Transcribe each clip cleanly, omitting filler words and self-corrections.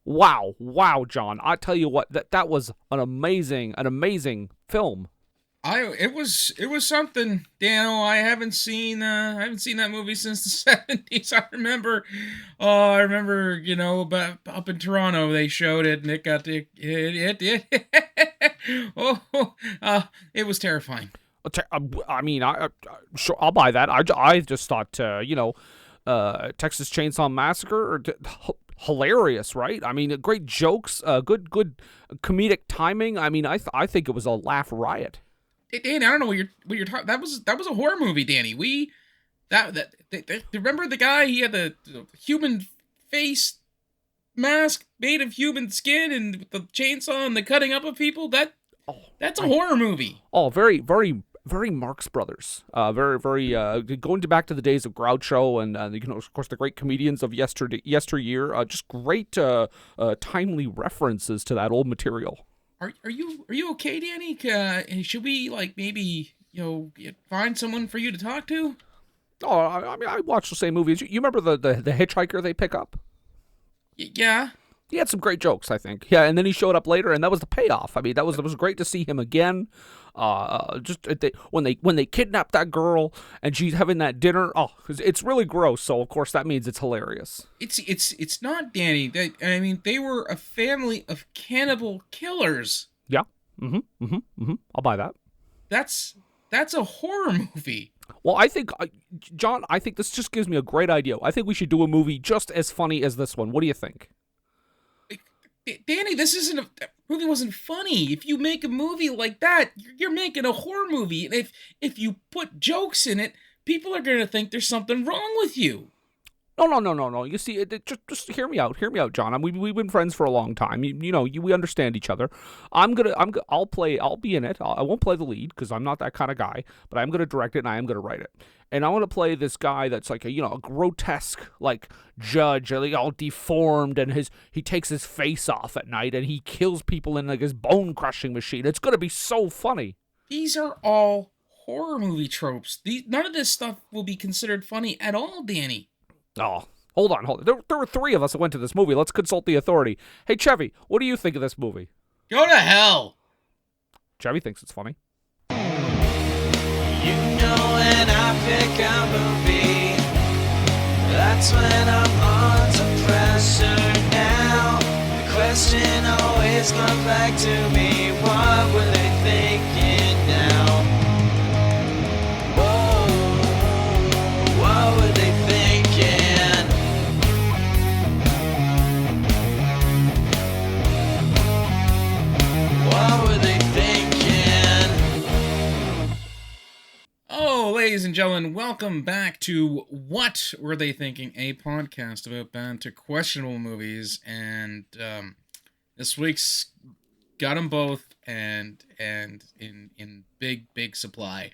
Wow, John. I tell you what, that was an amazing film. It was something, Dano. I haven't seen that movie since the 70s. I remember, up in Toronto they showed it and it got it was terrifying. I mean, sure, I'll buy that. I just thought, Texas Chainsaw Massacre, hilarious, right? I mean, great jokes, good comedic timing. I mean, I think it was a laugh riot. Hey, Danny, I don't know what you're talking. That was a horror movie, Danny. Remember the guy? He had the human face mask made of human skin and the chainsaw and the cutting up of people. That's a horror movie. Oh, very, very, very Marx Brothers. Very going back to the days of Groucho and of course the great comedians of yesteryear. Just great timely references to that old material. Are you okay, Danny? Should we maybe find someone for you to talk to? Oh, I mean, I watched the same movies. You remember the hitchhiker they pick up? Yeah. He had some great jokes, I think. Yeah, and then he showed up later, and that was the payoff. I mean, that was great to see him again. When they kidnap that girl and she's having that dinner. Oh, it's really gross. So of course that means it's hilarious. It's not, Danny. They were a family of cannibal killers. Yeah. I'll buy that. That's a horror movie. Well, I think, John, this just gives me a great idea. I think we should do a movie just as funny as this one. What do you think? Danny, that movie wasn't funny. If you make a movie like that, you're making a horror movie. And if you put jokes in it, people are going to think there's something wrong with you. No. You see, just hear me out, John. We've been friends for a long time. We understand each other. I'll be in it. I won't play the lead because I'm not that kind of guy. But I'm gonna direct it and I am gonna write it. And I want to play this guy that's like a grotesque judge, all deformed, and he takes his face off at night and he kills people in his bone crushing machine. It's gonna be so funny. These are all horror movie tropes. None of this stuff will be considered funny at all, Danny. Oh, hold on. There were three of us that went to this movie. Let's consult the authority. Hey, Chevy, what do you think of this movie? Go to hell. Chevy thinks it's funny. When I pick a movie, that's when I'm under pressure now. The question always comes back to me, what were they thinking now? Whoa, what were they thinking? What were they thinking? Oh, ladies and gentlemen, welcome back to What Were They Thinking, a podcast about banned to questionable movies, and this week's got them both, and in big supply.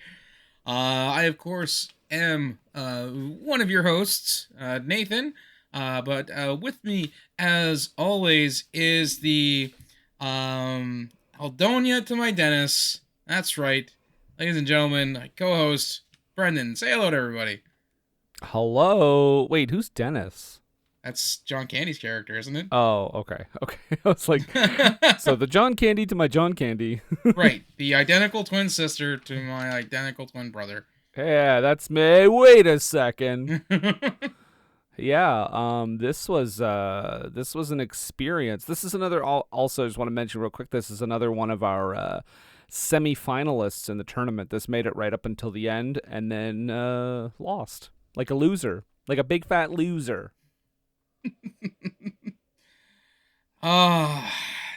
I, of course, am one of your hosts, Nathan, but with me, as always, is the Aldonia to my Dennis. That's right. Ladies and gentlemen, my co-host, Brendan. Say hello to everybody. Hello. Wait, who's Dennis? That's John Candy's character, isn't it? Oh, okay. I was like, so the John Candy to my John Candy. Right. The identical twin sister to my identical twin brother. Yeah, that's me. Wait a second. Yeah, this was an experience. This is another, also I just want to mention real quick, this is another one of our semi-finalists in the tournament. This made it right up until the end and then lost. Like a loser. Like a big fat loser.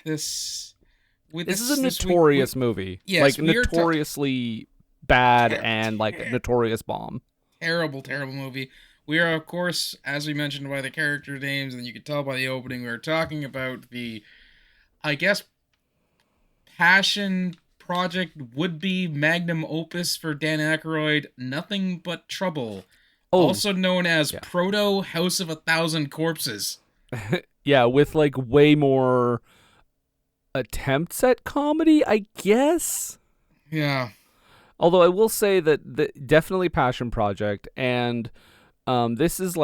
This is a notorious movie. Yes, notoriously bad and a notorious bomb. Terrible movie. We are, of course, as we mentioned by the character names, and you can tell by the opening, we are talking about the, I guess, passion project would-be magnum opus for Dan Aykroyd, Nothing But Trouble, also known as Proto House of a Thousand Corpses. Yeah, with way more attempts at comedy, I guess. Yeah. Although I will say that definitely passion project, and this is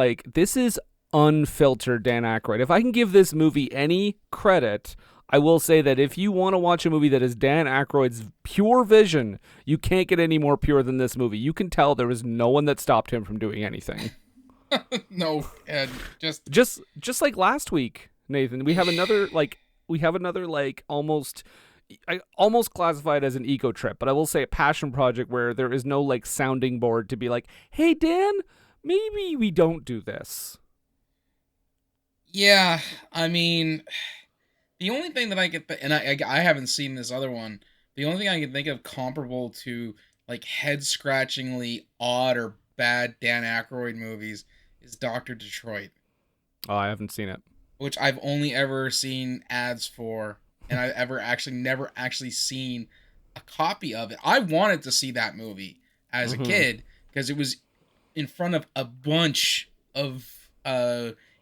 unfiltered Dan Aykroyd. If I can give this movie any credit, I will say that if you want to watch a movie that is Dan Aykroyd's pure vision, you can't get any more pure than this movie. You can tell there was no one that stopped him from doing anything. No, and just like last week, Nathan, we have another almost, I almost classify it as an ego trip, but I will say a passion project where there is no like sounding board to be like, hey Dan, maybe we don't do this. yeah. I mean, the only thing that I could, and I haven't seen this other one. The only thing I can think of comparable to like head scratchingly odd or bad Dan Aykroyd movies is Dr. Detroit, Oh, I haven't seen it. which I've only ever seen ads for, and I've never actually seen a copy of it. I wanted to see that movie as a kid because it was in front of a bunch of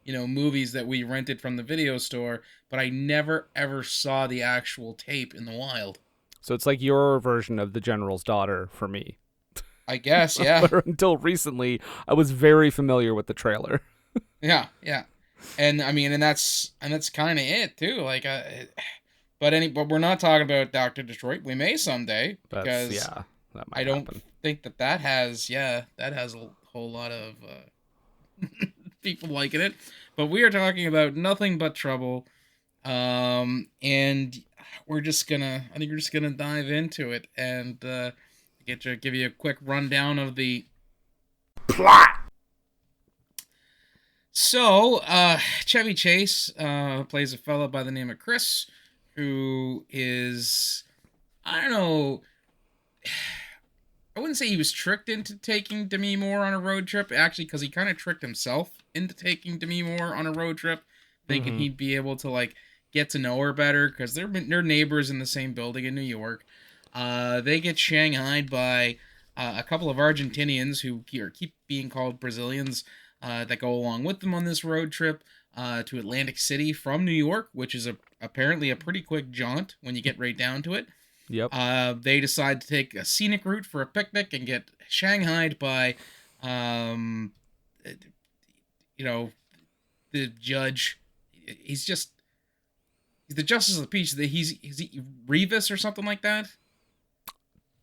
movies that we rented from the video store, but I never ever saw the actual tape in the wild. So it's like your version of The General's Daughter for me. I guess, yeah. Until recently, I was very familiar with the trailer. Yeah. And I mean, and that's kind of it too. Like, but we're not talking about Dr. Detroit. We may someday because that might I don't happen. think that has a whole lot of people liking it. But we are talking about Nothing But Trouble, and we're just gonna dive into it and give you a quick rundown of the plot. So, Chevy Chase plays a fella by the name of Chris, who is, I don't know, I wouldn't say he was tricked into taking Demi Moore on a road trip, actually, because he kind of tricked himself into taking Demi Moore on a road trip, thinking he'd be able to, like, get to know her better, because they're neighbors in the same building in New York. They get shanghaied by a couple of Argentinians who keep being called Brazilians, that go along with them on this road trip to Atlantic City from New York, which is apparently a pretty quick jaunt when you get right down to it. Yep. They decide to take a scenic route for a picnic and get shanghaied by, the judge. He's the justice of the peace. Is he Revis or something like that?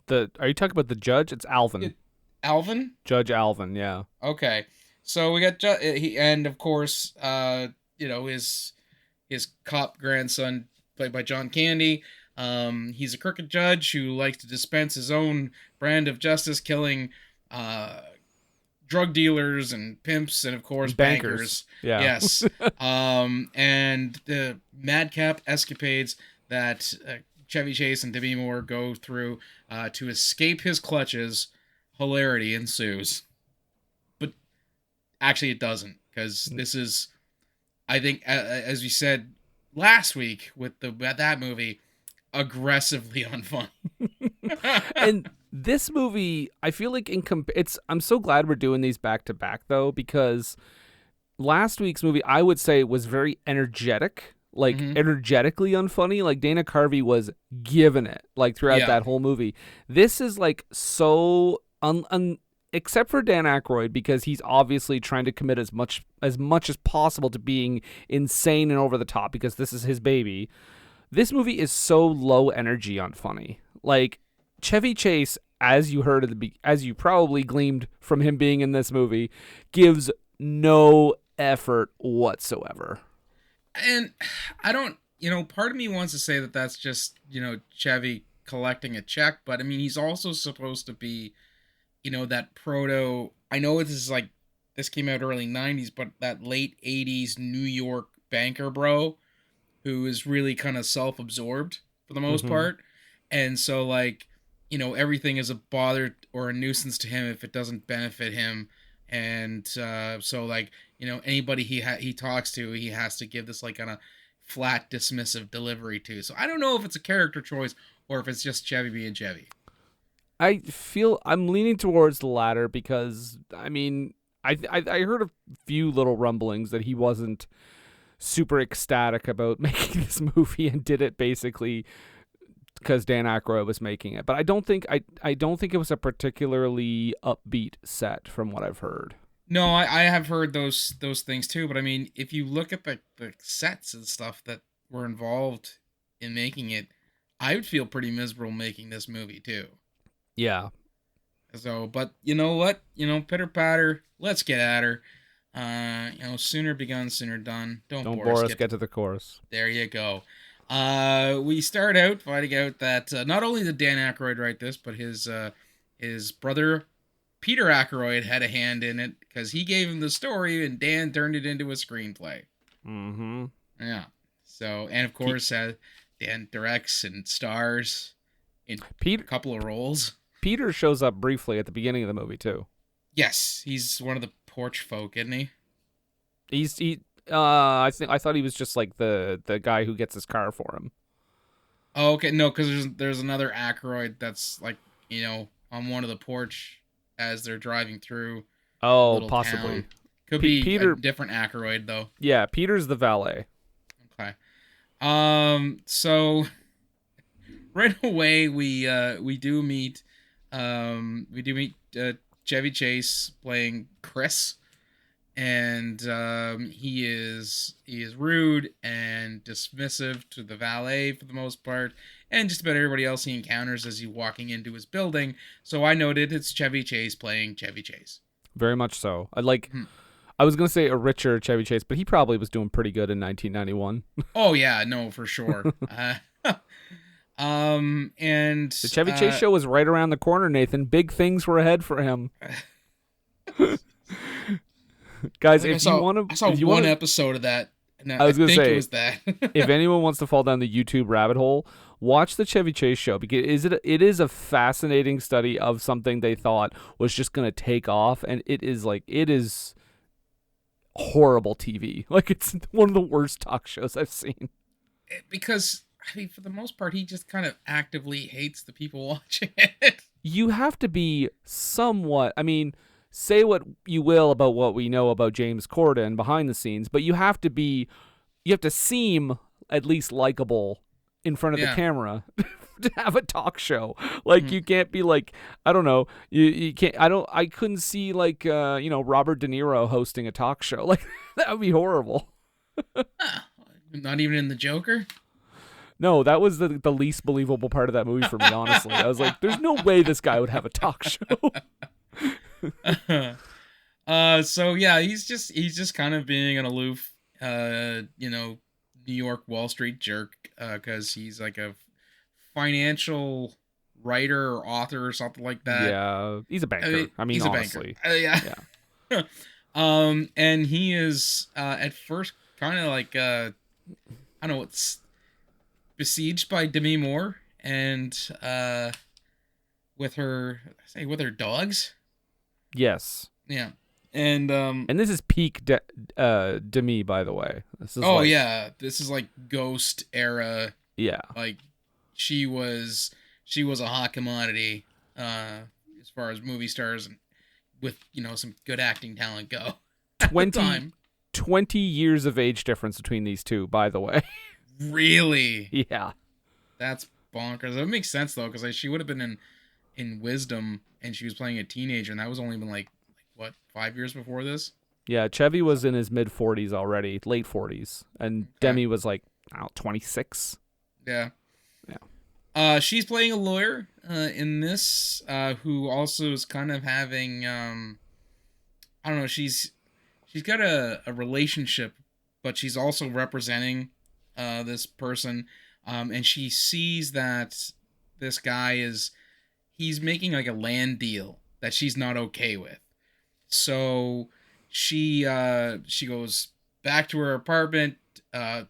Are you talking about the judge? It's Alvin. Alvin? Judge Alvin, yeah. Okay. So we got and of course, his cop grandson played by John Candy. He's a crooked judge who likes to dispense his own brand of justice, killing drug dealers and pimps and of course bankers. Yeah. Yes. And the madcap escapades that Chevy Chase and Demi Moore go through to escape his clutches, hilarity ensues. Actually, it doesn't, because this is, I think, as we said last week with that movie, aggressively unfunny. And this movie, I feel like I'm so glad we're doing these back to back though, because last week's movie I would say was very energetic, like energetically unfunny. Like Dana Carvey was giving it like throughout that whole movie. This is like so except for Dan Aykroyd, because he's obviously trying to commit as much as possible to being insane and over the top, because this is his baby. This movie is so low energy on funny. Like Chevy Chase, as you heard as you probably gleaned from him being in this movie, gives no effort whatsoever. And I don't, part of me wants to say that that's just, Chevy collecting a check, but I mean, he's also supposed to be, that proto, I know this came out early 90s, but that late 80s New York banker bro who is really kind of self-absorbed for the most part. And so everything is a bother or a nuisance to him if it doesn't benefit him. And anybody he talks to, he has to give this kind of flat dismissive delivery to. So I don't know if it's a character choice or if it's just Chevy being Chevy. I feel I'm leaning towards the latter, because I mean I heard a few little rumblings that he wasn't super ecstatic about making this movie and did it basically because Dan Aykroyd was making it. But I don't think it was a particularly upbeat set from what I've heard. No, I have heard those things too, but I mean, if you look at the sets and stuff that were involved in making it, I would feel pretty miserable making this movie too. Yeah. So, but you know what? Pitter patter, let's get at her. Sooner begun, sooner done. Don't Don't bore us. bore us. Get to the chorus. There you go. We start out finding out that not only did Dan Aykroyd write this, but his brother Peter Aykroyd had a hand in it because he gave him the story and Dan turned it into a screenplay. Mm-hmm. Yeah. So, and of course, Dan directs and stars in a couple of roles. Peter shows up briefly at the beginning of the movie too. Yes, he's one of the porch folk, isn't he? I thought he was just like the guy who gets his car for him. Oh, okay. No, because there's another Aykroyd that's like, on one of the porch as they're driving through. Oh, possibly. Town. Could be Peter, a different Aykroyd though. Yeah, Peter's the valet. Okay. So right away we do meet Chevy Chase playing Chris, and he is rude and dismissive to the valet for the most part, and just about everybody else he encounters as he's walking into his building. So I noted it's Chevy Chase playing Chevy Chase. Very much so. I was gonna say a richer Chevy Chase, but he probably was doing pretty good in 1991. Oh yeah, no, for sure. And the Chevy Chase show was right around the corner, Nathan. Big things were ahead for him. Guys, I saw one episode of that. And I was gonna say, it was that. If anyone wants to fall down the YouTube rabbit hole, watch the Chevy Chase show, because it is a fascinating study of something they thought was just gonna take off, and it is horrible TV. Like, it's one of the worst talk shows I've seen. Because, I mean, for the most part, he just kind of actively hates the people watching it. You have to be somewhat, I mean, say what you will about what we know about James Corden behind the scenes, but you have to seem at least likable in front of the camera to have a talk show. Like, you can't be like, I don't know, you can't, I couldn't see like, Robert De Niro hosting a talk show. Like, that would be horrible. Not even in The Joker? No, that was the least believable part of that movie for me, honestly. I was like, there's no way this guy would have a talk show. So yeah, he's just kind of being an aloof, New York Wall Street jerk, because he's like a financial writer or author or something like that. Yeah, he's a banker. I mean, he's honestly. A banker. Yeah. And he is at first kind of like I don't know, it's besieged by Demi Moore and with her dogs. Yes. Yeah. And this is peak Demi, by the way. This is this is like Ghost era. Yeah. Like she was a hot commodity as far as movie stars and with some good acting talent go. 20 years of age difference between these two, by the way. Really? Yeah. That's bonkers. That makes sense though, because she would have been in Wisdom and she was playing a teenager, and that was only been like what, 5 years before this? Yeah, Chevy was in his mid 40s already, late 40s, and Demi was like 26. Yeah. Yeah. She's playing a lawyer in this, who also is kind of having I don't know, she's got a relationship, but she's also representing this person, and she sees that this guy he's making like a land deal that she's not okay with. So she goes back to her apartment,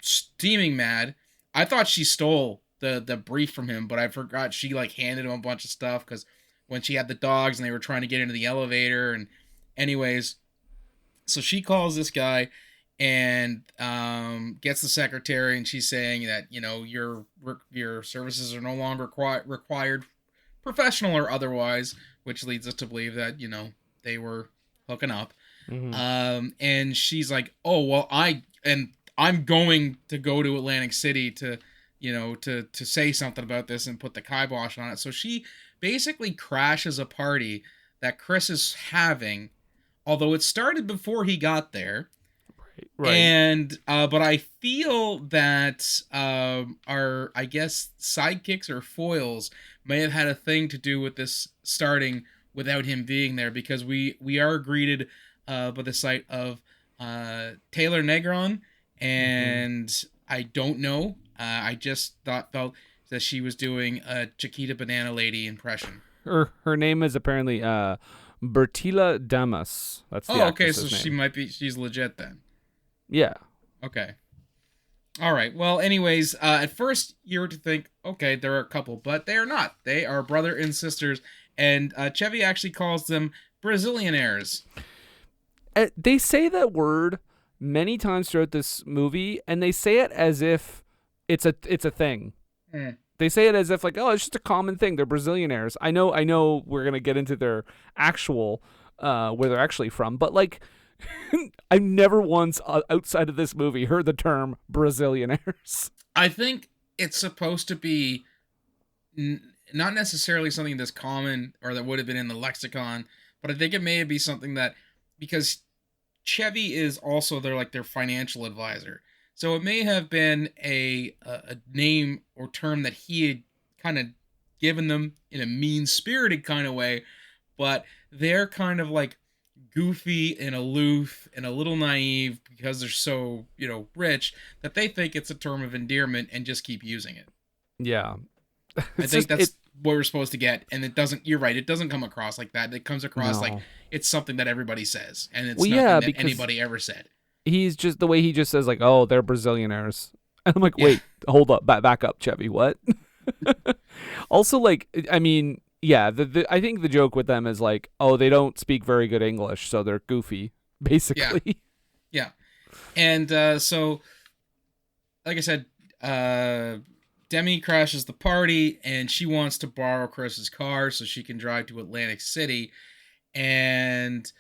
steaming mad. I thought she stole the brief from him, but I forgot she like handed him a bunch of stuff, because when she had the dogs and they were trying to get into the elevator, and anyways, so she calls this guy and gets the secretary, and she's saying that your services are no longer required, professional or otherwise, which leads us to believe that they were hooking up. Mm-hmm. And she's like, oh well, I'm going to go to Atlantic City to say something about this and put the kibosh on it. So she basically crashes a party that Chris is having although it started before he got there. Right. And but I feel that our, I guess, sidekicks or foils may have had a thing to do with this starting without him being there, because we are greeted by the sight of Taylor Negron, and I don't know. I just felt that she was doing a Chiquita Banana Lady impression. Her name is apparently Bertilla Damas. That's the Oh, okay, actress's so name. she's legit then. Yeah. Okay. All right. Well, anyways, at first you were to think, okay, they're a couple, but they are not. They are brother and sisters, and Chevy actually calls them Brazillionaires. They say that word many times throughout this movie, and they say it as if it's a thing. They say it as if like, oh, it's just a common thing. They're Brazillionaires. I know we're gonna get into their actual where they're actually from, but like I've never once outside of this movie heard the term Brazillionaires. I think it's supposed to be not necessarily something that's common or that would have been in the lexicon, but I think it may be something that, because Chevy is also their financial advisor. So it may have been a name or term that he had kind of given them in a mean-spirited kind of way, but they're kind of like goofy and aloof and a little naive because they're so, rich, that they think it's a term of endearment and just keep using it. Yeah. I think that's what we're supposed to get, and it doesn't. You're right. It doesn't come across like that. It comes across like it's something that everybody says, and it's nothing that anybody ever said. He's just the way he just says like, oh, they're Brazillionaires, and I'm like, wait, hold up, back up, Chevy, what? Also, like, I mean, yeah, I think the joke with them is like, oh, they don't speak very good English, so they're goofy, basically. Yeah. And so, like I said, Demi crashes the party, and she wants to borrow Chris's car so she can drive to Atlantic City. And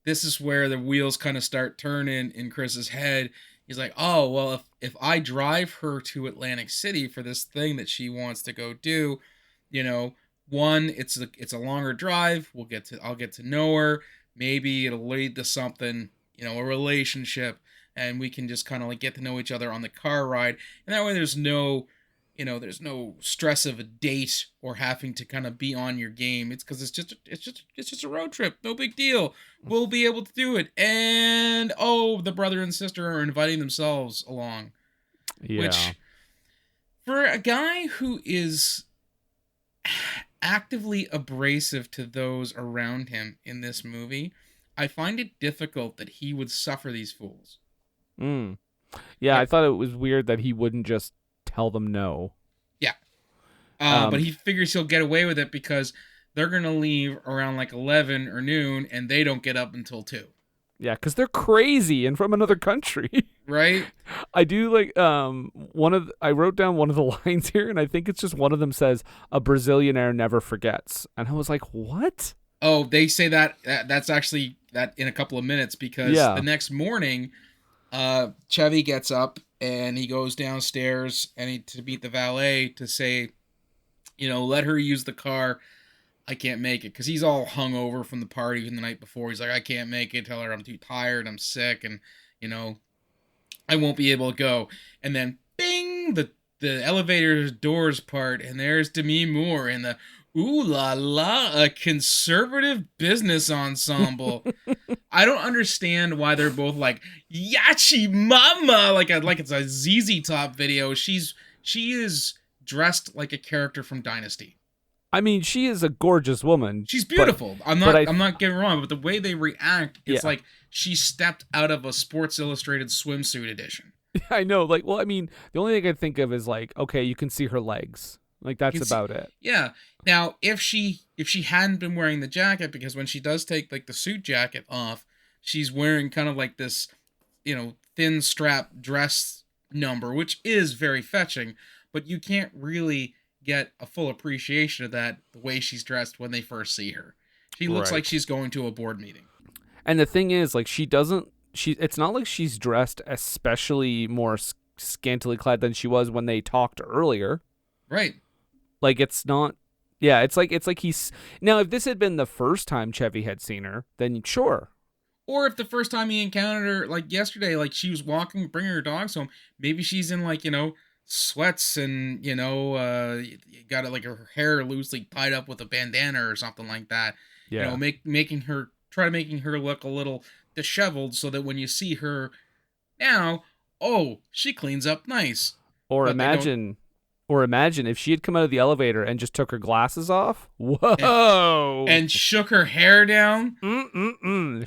this is where the wheels kind of start turning in Chris's head. He's like, oh, well, if I drive her to Atlantic City for this thing that she wants to go do, one, it's a longer drive. I'll get to know her. Maybe it'll lead to something, a relationship, and we can just kind of like get to know each other on the car ride. And that way there's no stress of a date or having to kind of be on your game. It's because it's just a road trip. No big deal. We'll be able to do it. And the brother and sister are inviting themselves along. Yeah. Which, for a guy who is actively abrasive to those around him in this movie, I find it difficult that he would suffer these fools. Yeah, I thought it was weird that he wouldn't just tell them no. Yeah. But he figures he'll get away with it because they're going to leave around like 11 or noon, and they don't get up until 2. Yeah, because they're crazy and from another country. Right? I do like I wrote down one of the lines here, and I think it's just one of them says, a Brazillionaire never forgets. And I was like, what? Oh, they say that's actually that in a couple of minutes, because the next morning, Chevy gets up and he goes downstairs to meet the valet to say, let her use the car. I can't make it, because he's all hungover from the party from the night before. He's like, I can't make it. Tell her I'm too tired. I'm sick, and I won't be able to go. And then, bing, the elevator doors part, and there's Demi Moore in the ooh la la, a conservative business ensemble. I don't understand why they're both like Yachi Mama, like it's a ZZ Top video. She is dressed like a character from Dynasty. I mean, she is a gorgeous woman. She's beautiful. I'm not getting wrong, but the way they react, it's like she stepped out of a Sports Illustrated swimsuit edition. I know. Like, well, I mean, the only thing I think of is like, okay, you can see her legs. Like, that's about it. Yeah. Now, if she hadn't been wearing the jacket, because when she does take like the suit jacket off, she's wearing kind of like this, thin strap dress number, which is very fetching, but you can't really get a full appreciation of that the way she's dressed when they first see her. She looks like she's going to a board meeting. And the thing is, like, it's not like she's dressed especially more scantily clad than she was when they talked earlier. Right. Like, it's not, it's like he's, now if this had been the first time Chevy had seen her, then sure. Or if the first time he encountered her, like yesterday, like she was walking, bringing her dogs home, maybe she's in like, sweats and, got like her hair loosely tied up with a bandana or something like that. Yeah. Making her look a little disheveled so that when you see her now, oh, she cleans up nice. Or But imagine if she had come out of the elevator and just took her glasses off. Whoa! And shook her hair down.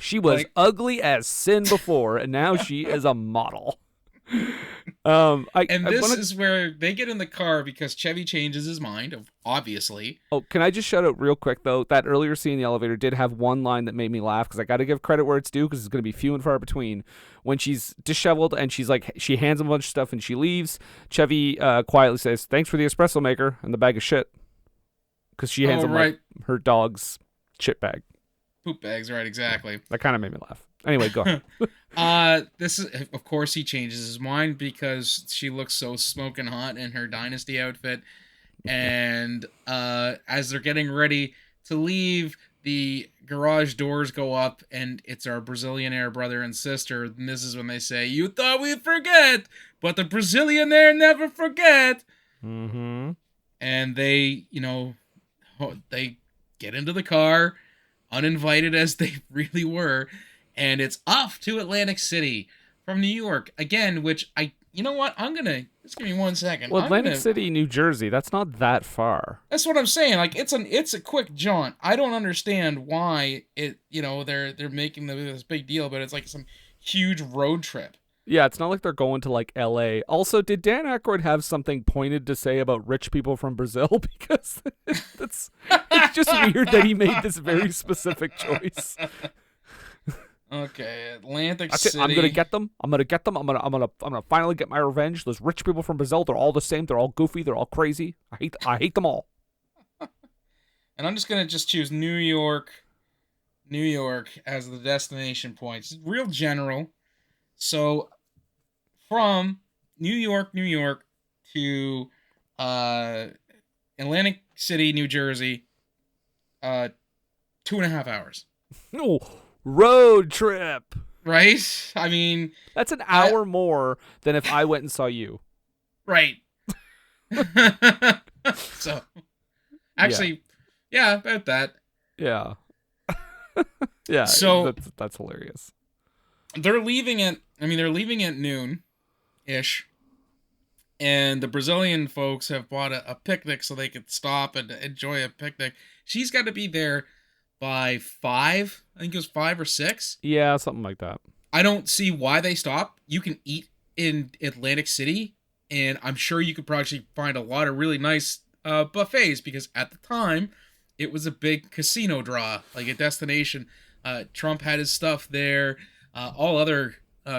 She was Like- ugly as sin before, and now she is a model. This is where they get in the car because Chevy changes his mind, obviously. Oh, can I just shout out real quick, though? That earlier scene in the elevator did have one line that made me laugh, because I got to give credit where it's due, because it's going to be few and far between. When she's disheveled and she hands him a bunch of stuff and she leaves, Chevy quietly says, "Thanks for the espresso maker and the bag of shit." Because she hands him like her dog's shit bag. Poop bags, right, exactly. That kind of made me laugh. Anyway, go ahead. This is, of course, he changes his mind because she looks so smoking hot in her Dynasty outfit. And as they're getting ready to leave, the garage doors go up, and it's our Brazillionaire brother and sister. And this is when they say, "You thought we'd forget, but the Brazillionaire never forget." Mm-hmm. And they, they get into the car, uninvited as they really were, and it's off to Atlantic City from New York again. Which just give me 1 second. Well, Atlantic City, New Jersey, that's not that far. That's what I'm saying. Like it's a quick jaunt. I don't understand why they're making this big deal, but it's like some huge road trip. Yeah, it's not like they're going to like LA. Also, did Dan Aykroyd have something pointed to say about rich people from Brazil? Because it's just weird that he made this very specific choice. Okay, Atlantic City. I'm gonna get them. I'm gonna finally get my revenge. Those rich people from Brazil, they're all the same. They're all goofy. They're all crazy. I hate them all. And I'm just gonna choose New York as the destination point. It's real general. So from New York to Atlantic City, New Jersey, 2.5 hours. No. Road trip, right? I mean, that's an hour more than if I went and saw you. Right. So, actually, yeah, about that. Yeah. Yeah. So that's hilarious. They're leaving at noon-ish, and the Brazilian folks have bought a picnic so they could stop and enjoy a picnic. She's got to be there by 5. I think it was 5 or 6. Yeah, something like that. I don't see why they stop. You can eat in Atlantic City, and I'm sure you could probably find a lot of really nice buffets, because at the time it was a big casino draw, like a destination. Trump had his stuff there. All other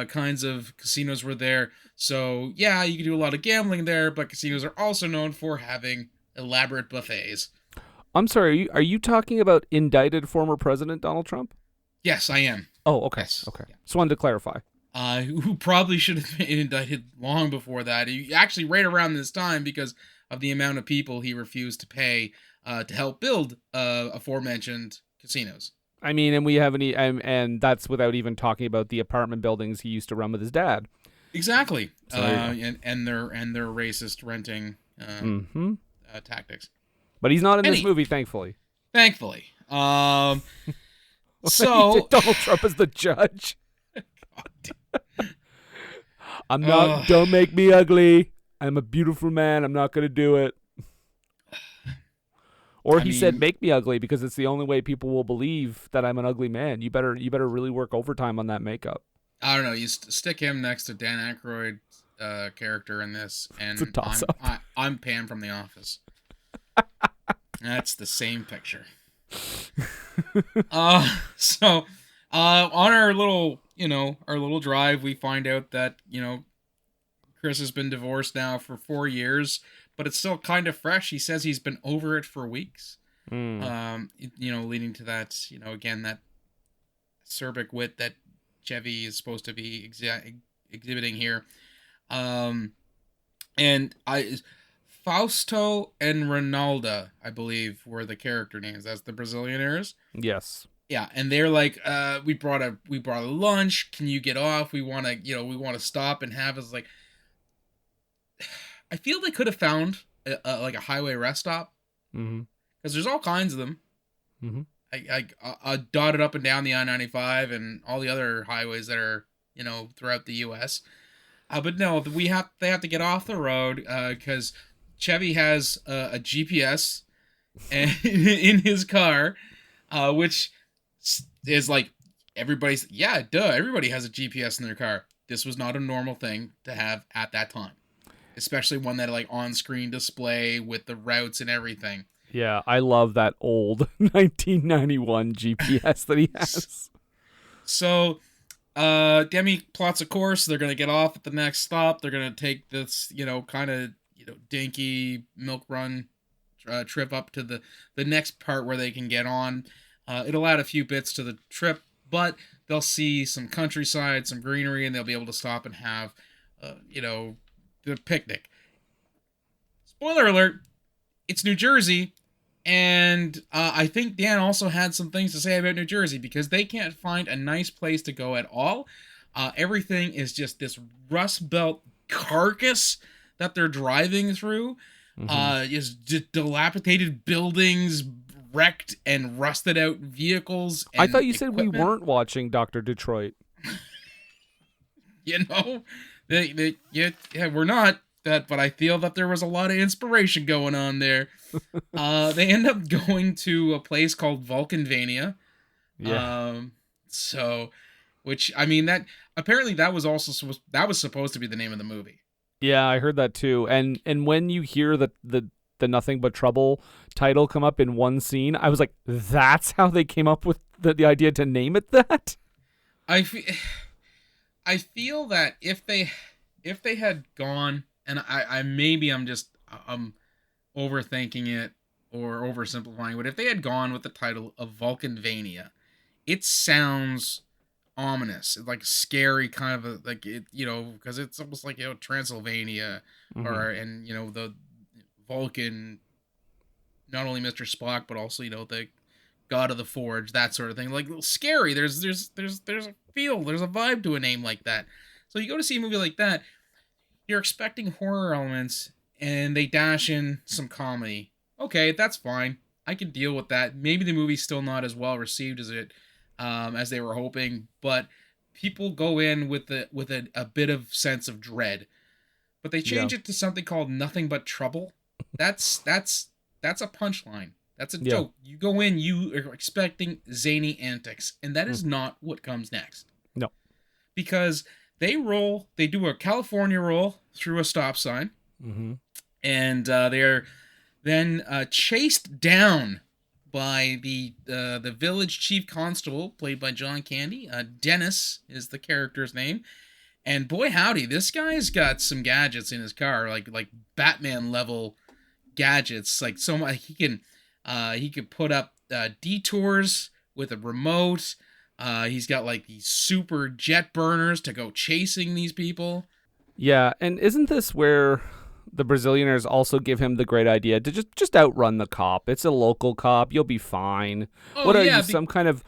kinds of casinos were there. So yeah, you can do a lot of gambling there, but casinos are also known for having elaborate buffets. I'm sorry, are you talking about indicted former President Donald Trump? Yes, I am. Oh, okay. Yes. Okay. Just wanted to clarify. Who probably should have been indicted long before that. Actually, right around this time, because of the amount of people he refused to pay to help build aforementioned casinos. I mean, and we haven't, and that's without even talking about the apartment buildings he used to run with his dad. Exactly. So and their racist renting tactics. But he's not in this movie, thankfully. Thankfully. So Donald Trump is the judge. I'm not. Don't make me ugly. I'm a beautiful man. I'm not gonna do it. Or he said, "Make me ugly," because it's the only way people will believe that I'm an ugly man. You better really work overtime on that makeup. I don't know. You stick him next to Dan Aykroyd character in this, and it's a toss-up. I'm Pam from The Office. That's the same picture. So on our little drive, we find out that Chris has been divorced now for 4 years, but it's still kind of fresh. He says he's been over it for weeks. Leading to that, again, that acerbic wit that Chevy is supposed to be exhibiting here. Fausto and Ronaldo, I believe, were the character names. That's the Brazillionaires. Yes. Yeah, and they're like, we brought a lunch. Can you get off? We want to, we want to stop and have us like. I feel they could have found like a highway rest stop Mm-hmm. because there's all kinds of them. Mm-hmm. I dotted up and down the I-95 and all the other highways that are throughout the U.S. But no, they have to get off the road because Chevy has a GPS and in his car, which is like everybody has a GPS in their car. This was not a normal thing to have at that time, especially one that like on-screen display with the routes and everything. Yeah, I love that old 1991 GPS that he has. So, Demi plots a course. They're gonna get off at the next stop. They're gonna take this, kind of, dinky milk run trip up to the next part where they can get on. It'll add a few bits to the trip, but they'll see some countryside, some greenery, and they'll be able to stop and have, the picnic. Spoiler alert: it's New Jersey. And I think Dan also had some things to say about New Jersey because they can't find a nice place to go at all. Everything is just this Rust Belt carcass that they're driving through. Is dilapidated buildings, wrecked and rusted out vehicles. And I thought you said equipment. we weren't watching Dr. Detroit. We're not. But I feel that there was a lot of inspiration going on there. They end up going to a place called Vulcanvania. Yeah. Which I mean that apparently that was supposed to be the name of the movie. Yeah, I heard that too. And when you hear the Nothing But Trouble title come up in one scene, I was like, that's how they came up with the idea to name it that? I feel that if they had gone, and I'm overthinking it or oversimplifying, but if they had gone with the title of Vulcanvania, it sounds ominous, like scary, kind of because it's almost like Transylvania, and the Vulcan, not only Mr. Spock but also the God of the Forge, that sort of thing, like scary. There's a feel, there's a vibe to a name like that. So you go to see a movie like that, you're expecting horror elements, and they dash in some comedy. Okay, that's fine. I can deal with that. Maybe the movie's still not as well received as they were hoping, but people go in with a bit of sense of dread. But they change it to something called Nothing But Trouble. That's a punchline. That's a joke. You go in, you are expecting zany antics, and that is not what comes next. No. Because they do a California roll through a stop sign, and they are then chased down by the village chief constable, played by John Candy. Dennis is the character's name, and boy howdy, this guy's got some gadgets in his car, like Batman level gadgets. Like so much he can put up detours with a remote. He's got like these super jet burners to go chasing these people. Yeah, and isn't this where the Brazillionaires also give him the great idea to just outrun the cop? It's a local cop. You'll be fine. Oh, what are you, some kind of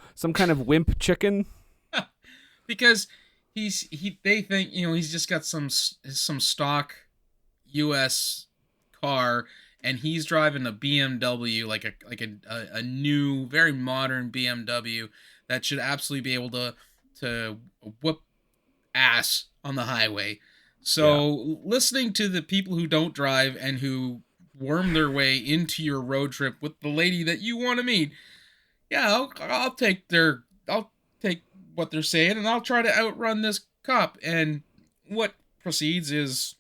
wimp chicken? Because they think he's just got some stock U.S. car, and he's driving a BMW, like a new, very modern BMW that should absolutely be able to whoop ass on the highway. So listening to the people who don't drive and who worm their way into your road trip with the lady that you want to meet, I'll take what they're saying, and I'll try to outrun this cop. And what proceeds is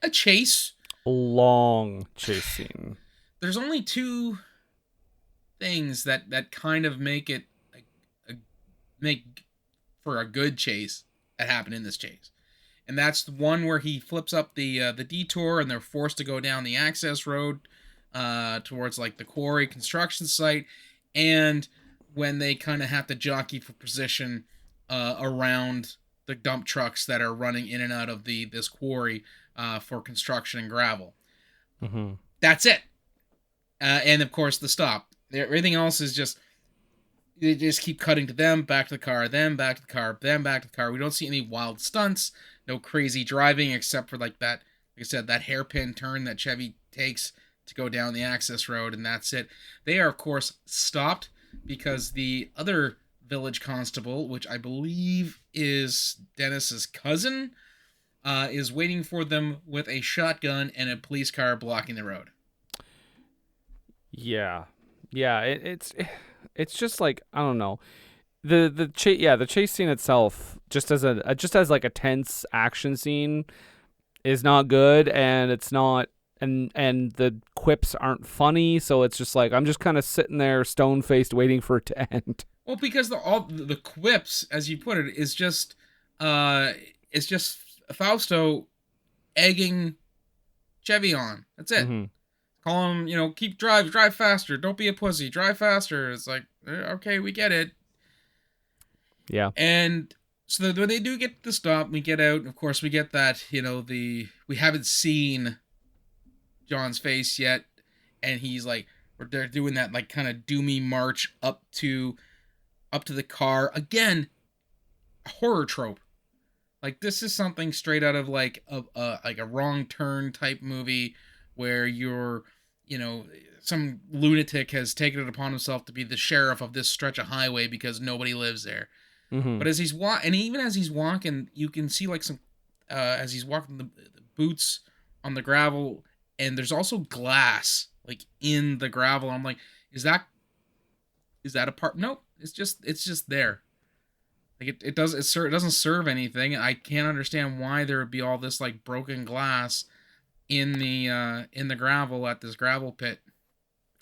a chase. A long chase scene. There's only two things that kind of make it make for a good chase that happen in this chase, and that's the one where he flips up the detour, and they're forced to go down the access road towards like the quarry construction site, and when they kind of have to jockey for position around the dump trucks that are running in and out of this quarry for construction and gravel. Mm-hmm. That's it. And of course the stop. Everything else is just, they just keep cutting to them, back to the car, them back to the car, them back to the car. We don't see any wild stunts, no crazy driving, except for like I said, that hairpin turn that Chevy takes to go down the access road, and that's it. They are, of course, stopped because the other village constable, which I believe is Dennis's cousin, is waiting for them with a shotgun and a police car blocking the road. Yeah, it's just like, I don't know, the chase scene itself, just as like a tense action scene, is not good, and it's not, and the quips aren't funny, so it's just like I'm just kind of sitting there stone faced waiting for it to end. Well, because all the quips, as you put it, is just it's just Fausto egging Chevy on. That's it. Mm-hmm. Call him, keep drive faster, don't be a pussy, drive faster. It's like, okay, we get it. Yeah. And so when they do get the stop, we get out. Of course, we get that, we haven't seen John's face yet, and he's like, they're doing that like kind of doomy march up to the car again. A horror trope. Like, this is something straight out of like a Wrong Turn type movie, where you're, some lunatic has taken it upon himself to be the sheriff of this stretch of highway because nobody lives there. Mm-hmm. But as he's and even as he's walking, you can see like some, as he's walking, the boots on the gravel, and there's also glass like in the gravel. I'm like, is that a part? Nope. It's just there. Like it doesn't serve anything. I can't understand why there would be all this like broken glass in the gravel at this gravel pit.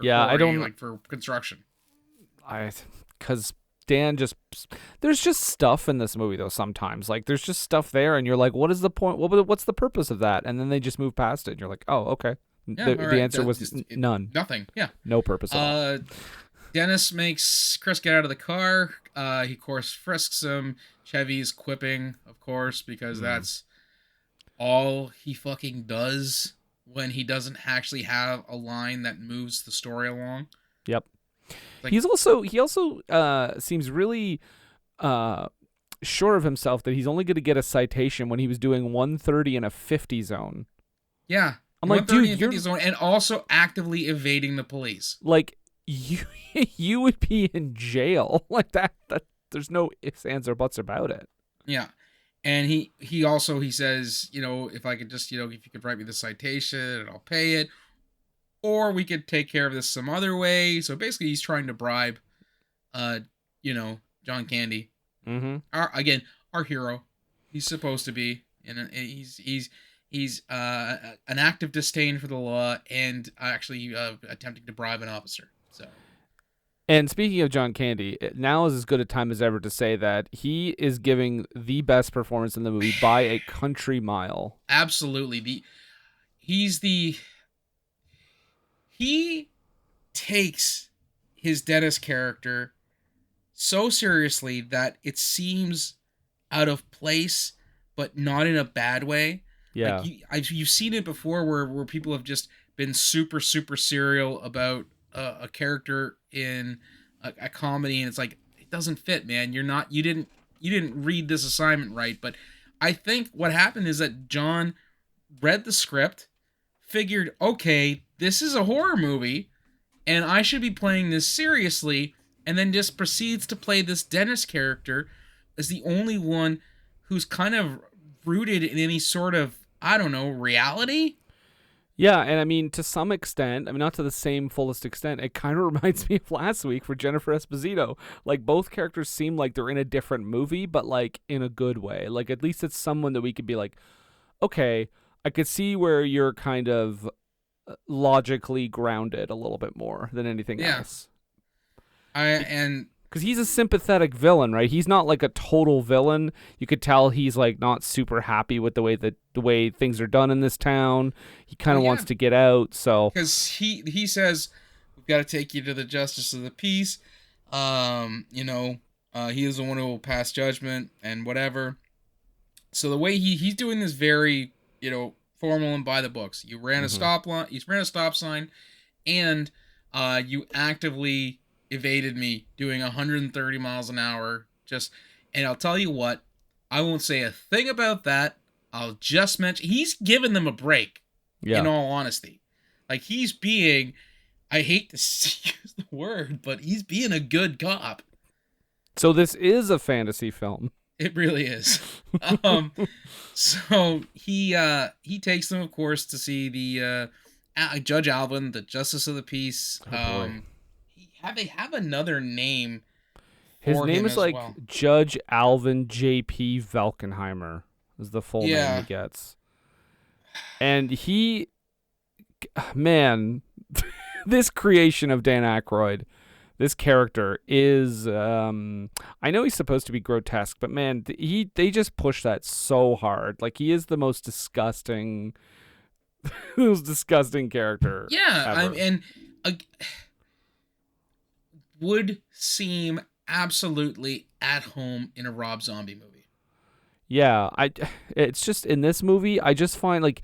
Yeah, quarry, I don't like for construction. Because Dan there's just stuff in this movie though. Sometimes like there's just stuff there, and you're like, what is the point? What's the purpose of that? And then they just move past it, and you're like, oh, okay. Yeah, The answer was none. Nothing. Yeah. No purpose at all. Dennis makes Chris get out of the car. He, of course, frisks him. Chevy's quipping, of course, because that's all he fucking does when he doesn't actually have a line that moves the story along. Yep. Like, he also seems really sure of himself that he's only going to get a citation when he was doing 130 in a 50 zone. Yeah. I'm like, dude, you're zone, and also actively evading the police. Like, you would be in jail like that. There's no ifs, ands, or buts about it. Yeah. And he also says, if I could just, if you could write me the citation and I'll pay it, or we could take care of this some other way. So basically he's trying to bribe, John Candy. Mm-hmm. Our hero. He's supposed to be, and he's an act of disdain for the law and actually attempting to bribe an officer. So. And speaking of John Candy, now is as good a time as ever to say that he is giving the best performance in the movie by a country mile. Absolutely. He takes his Dennis character so seriously that it seems out of place, but not in a bad way. Yeah. Like you've seen it before where people have just been super, super serial about a character in a comedy, and it's like, it doesn't fit, man. You didn't read this assignment right. But I think what happened is that John read the script, figured, okay, this is a horror movie, and I should be playing this seriously, and then just proceeds to play this Dennis character as the only one who's kind of rooted in any sort of, I don't know, reality. Yeah, and I mean, to some extent, not to the same fullest extent, it kind of reminds me of last week for Jennifer Esposito. Like, both characters seem like they're in a different movie, but, like, in a good way. Like, at least it's someone that we could be like, okay, I could see where you're kind of logically grounded a little bit more than anything else. Because he's a sympathetic villain, right? He's not like a total villain. You could tell he's like not super happy with the way things are done in this town. He kind of wants to get out. So because he says, we've got to take you to the justice of the peace. He is the one who will pass judgment and whatever. So the way he's doing this very formal and by the books. You ran a stop line. You ran a stop sign, and You actively evaded me doing 130 miles an hour. And I'll tell you what, I won't say a thing about that. I'll just mention he's given them a break. Yeah. In all honesty, like he's being, I hate to use the word, but he's being a good cop. So this is a fantasy film. It really is. So he takes them, of course, to see the Judge Alvin, the Justice of the Peace. They have another name. His name is like well. Judge Alvin J.P. Velkenheimer is the full name he gets. And he, man, this creation of Dan Aykroyd, this character is, I know he's supposed to be grotesque, but man, they just push that so hard. Like, he is the most disgusting, character. Yeah, would seem absolutely at home in a Rob Zombie movie. Yeah, it's just in this movie, I just find like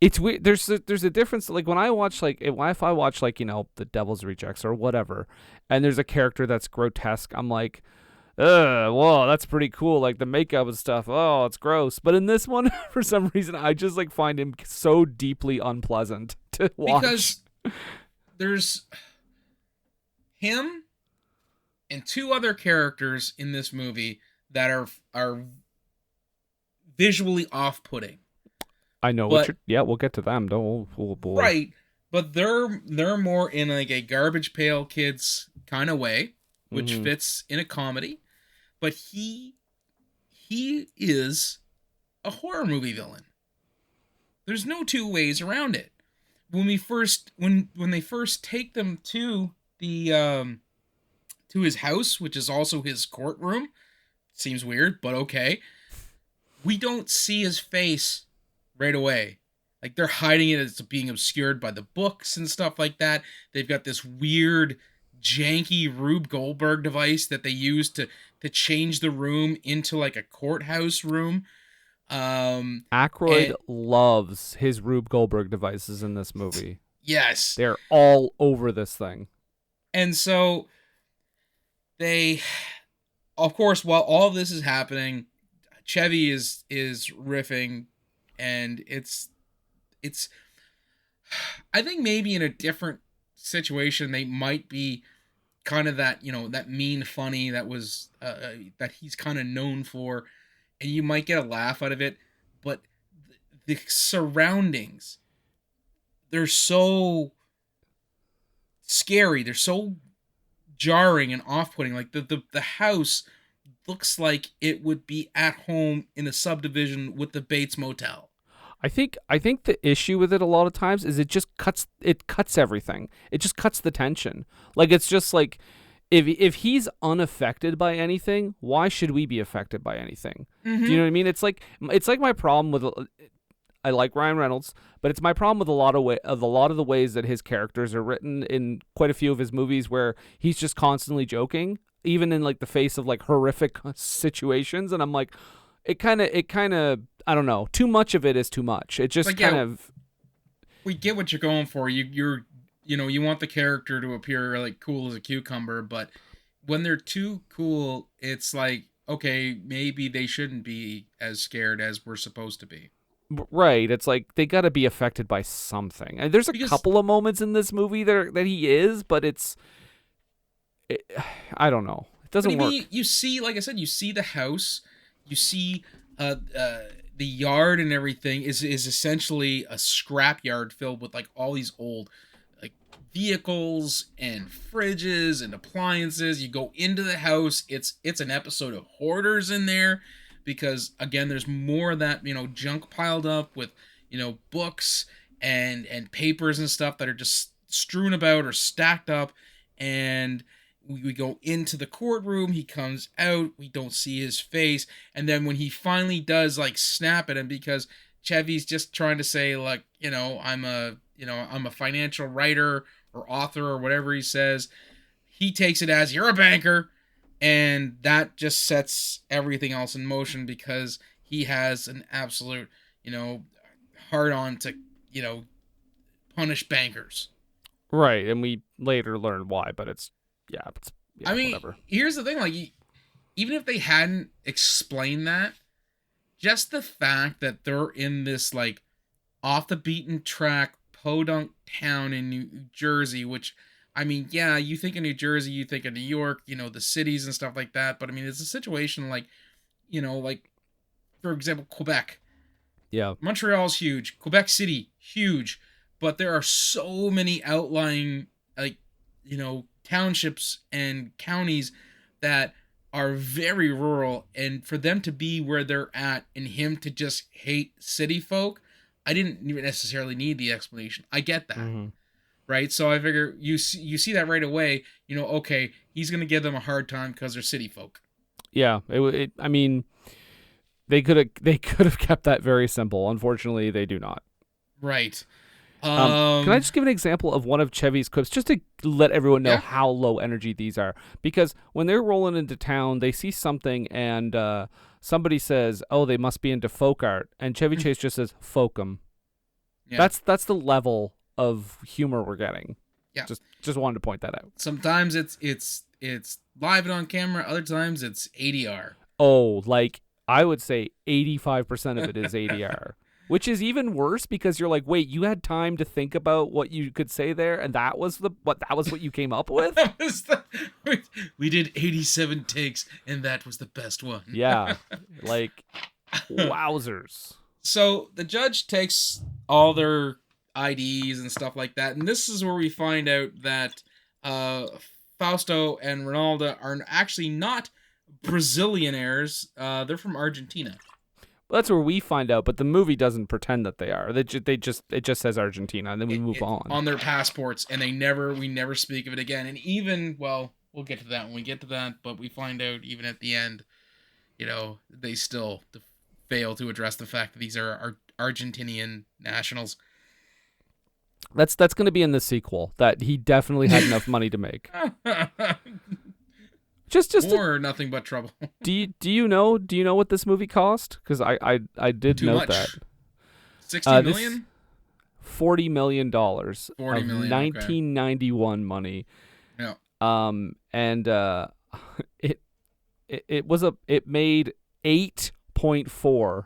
it's weird. There's a difference. Like when I watch if I watch like, you know, The Devil's Rejects or whatever, and there's a character that's grotesque, I'm like, whoa, that's pretty cool. Like the makeup and stuff. Oh, it's gross. But in this one, for some reason, I just like find him so deeply unpleasant to watch. Because there's him and two other characters in this movie that are visually off-putting. I know what you're... we'll get to them. Don't right, but they're more in like a Garbage Pail Kids kind of way, which fits in a comedy. But he is a horror movie villain. There's no two ways around it. When they first take them to the to his house, which is also his courtroom, seems weird, but okay. We don't see his face right away. Like, they're hiding it as being obscured by the books and stuff like that. They've got this weird, janky Rube Goldberg device that they use to change the room into, like, a courthouse room. Aykroyd loves his Rube Goldberg devices in this movie. Yes. They're all over this thing. And so, they... Of course, while all of this is happening... Chevy is riffing, and it's I think maybe in a different situation they might be kind of that, you know, that mean funny that was that he's kind of known for, and you might get a laugh out of it, but the surroundings, they're so scary, they're so jarring and off-putting. Like the house looks like it would be at home in a subdivision with the Bates Motel. I think the issue with it a lot of times is it just cuts everything. It just cuts the tension. Like, it's just like if he's unaffected by anything, why should we be affected by anything? Mm-hmm. Do you know what I mean? It's like my problem with, I like Ryan Reynolds, but it's my problem with a lot of the ways that his characters are written in quite a few of his movies, where he's just constantly joking, even in like the face of like horrific situations, and I'm like, it kind of I don't know, too much of it is too much. It just like, kind of, we get what you're going for. You want the character to appear like cool as a cucumber, but when they're too cool, it's like, okay, maybe they shouldn't be as scared as we're supposed to be. Right, it's like they got to be affected by something. And there's a couple of moments in this movie that he is, but I don't know. It doesn't work. You see, like I said, you see the house, you see the yard and everything is essentially a scrap yard filled with like all these old like vehicles and fridges and appliances. You go into the house, it's an episode of Hoarders in there, because again, there's more of that, you know, junk piled up with, you know, books and papers and stuff that are just strewn about or stacked up. And we go into the courtroom, he comes out, we don't see his face, and then when he finally does like snap at him, because Chevy's just trying to say like, I'm a financial writer or author or whatever he says, he takes it as, you're a banker, and that just sets everything else in motion, because he has an absolute, hard on to, punish bankers. Right, and we later learn why, but it's I mean, whatever. here's the thing: like, even if they hadn't explained that, just the fact that they're in this like off the beaten track podunk town in New Jersey, which, I mean, yeah, you think of New Jersey, you think of New York, the cities and stuff like that. But I mean, it's a situation like, like, for example, Quebec. Yeah. Montreal's huge. Quebec City, huge. But there are so many outlying, like, townships and counties that are very rural. And for them to be where they're at and him to just hate city folk, I didn't even necessarily need the explanation. I get that. Mm-hmm. Right? So I figure you see that right away, okay, he's going to give them a hard time because they're city folk. Yeah. I mean, they could have kept that very simple. Unfortunately, they do not. Right. Can I just give an example of one of Chevy's clips just to let everyone know how low energy these are? Because when they're rolling into town, they see something and somebody says, "Oh, they must be into folk art," and Chevy Chase just says, "Folk'em." Yeah. That's the level of humor we're getting. Yeah. Just wanted to point that out. Sometimes it's live and on camera. Other times it's ADR. Oh, like I would say 85% of it is ADR. Which is even worse because you're like, wait, you had time to think about what you could say there, and that was what you came up with? We did 87 takes, and that was the best one. Yeah, like, wowzers. So the judge takes all their IDs and stuff like that, and this is where we find out that Fausto and Ronaldo are actually not Brazillionaires. They're from Argentina. Well, that's where we find out, but the movie doesn't pretend that they are. It just says Argentina, and then we move on their passports, and we never speak of it again. And even, well, we'll get to that when we get to that, but we find out even at the end, they still fail to address the fact that these are Argentinian nationals. That's going to be in the sequel. That he definitely had enough money to make. Just or nothing but trouble. Do you know what this movie cost? Because I did Too note much. that. 60 million? $40 million. $40 million. 1991 money. Yeah. And it made $8.4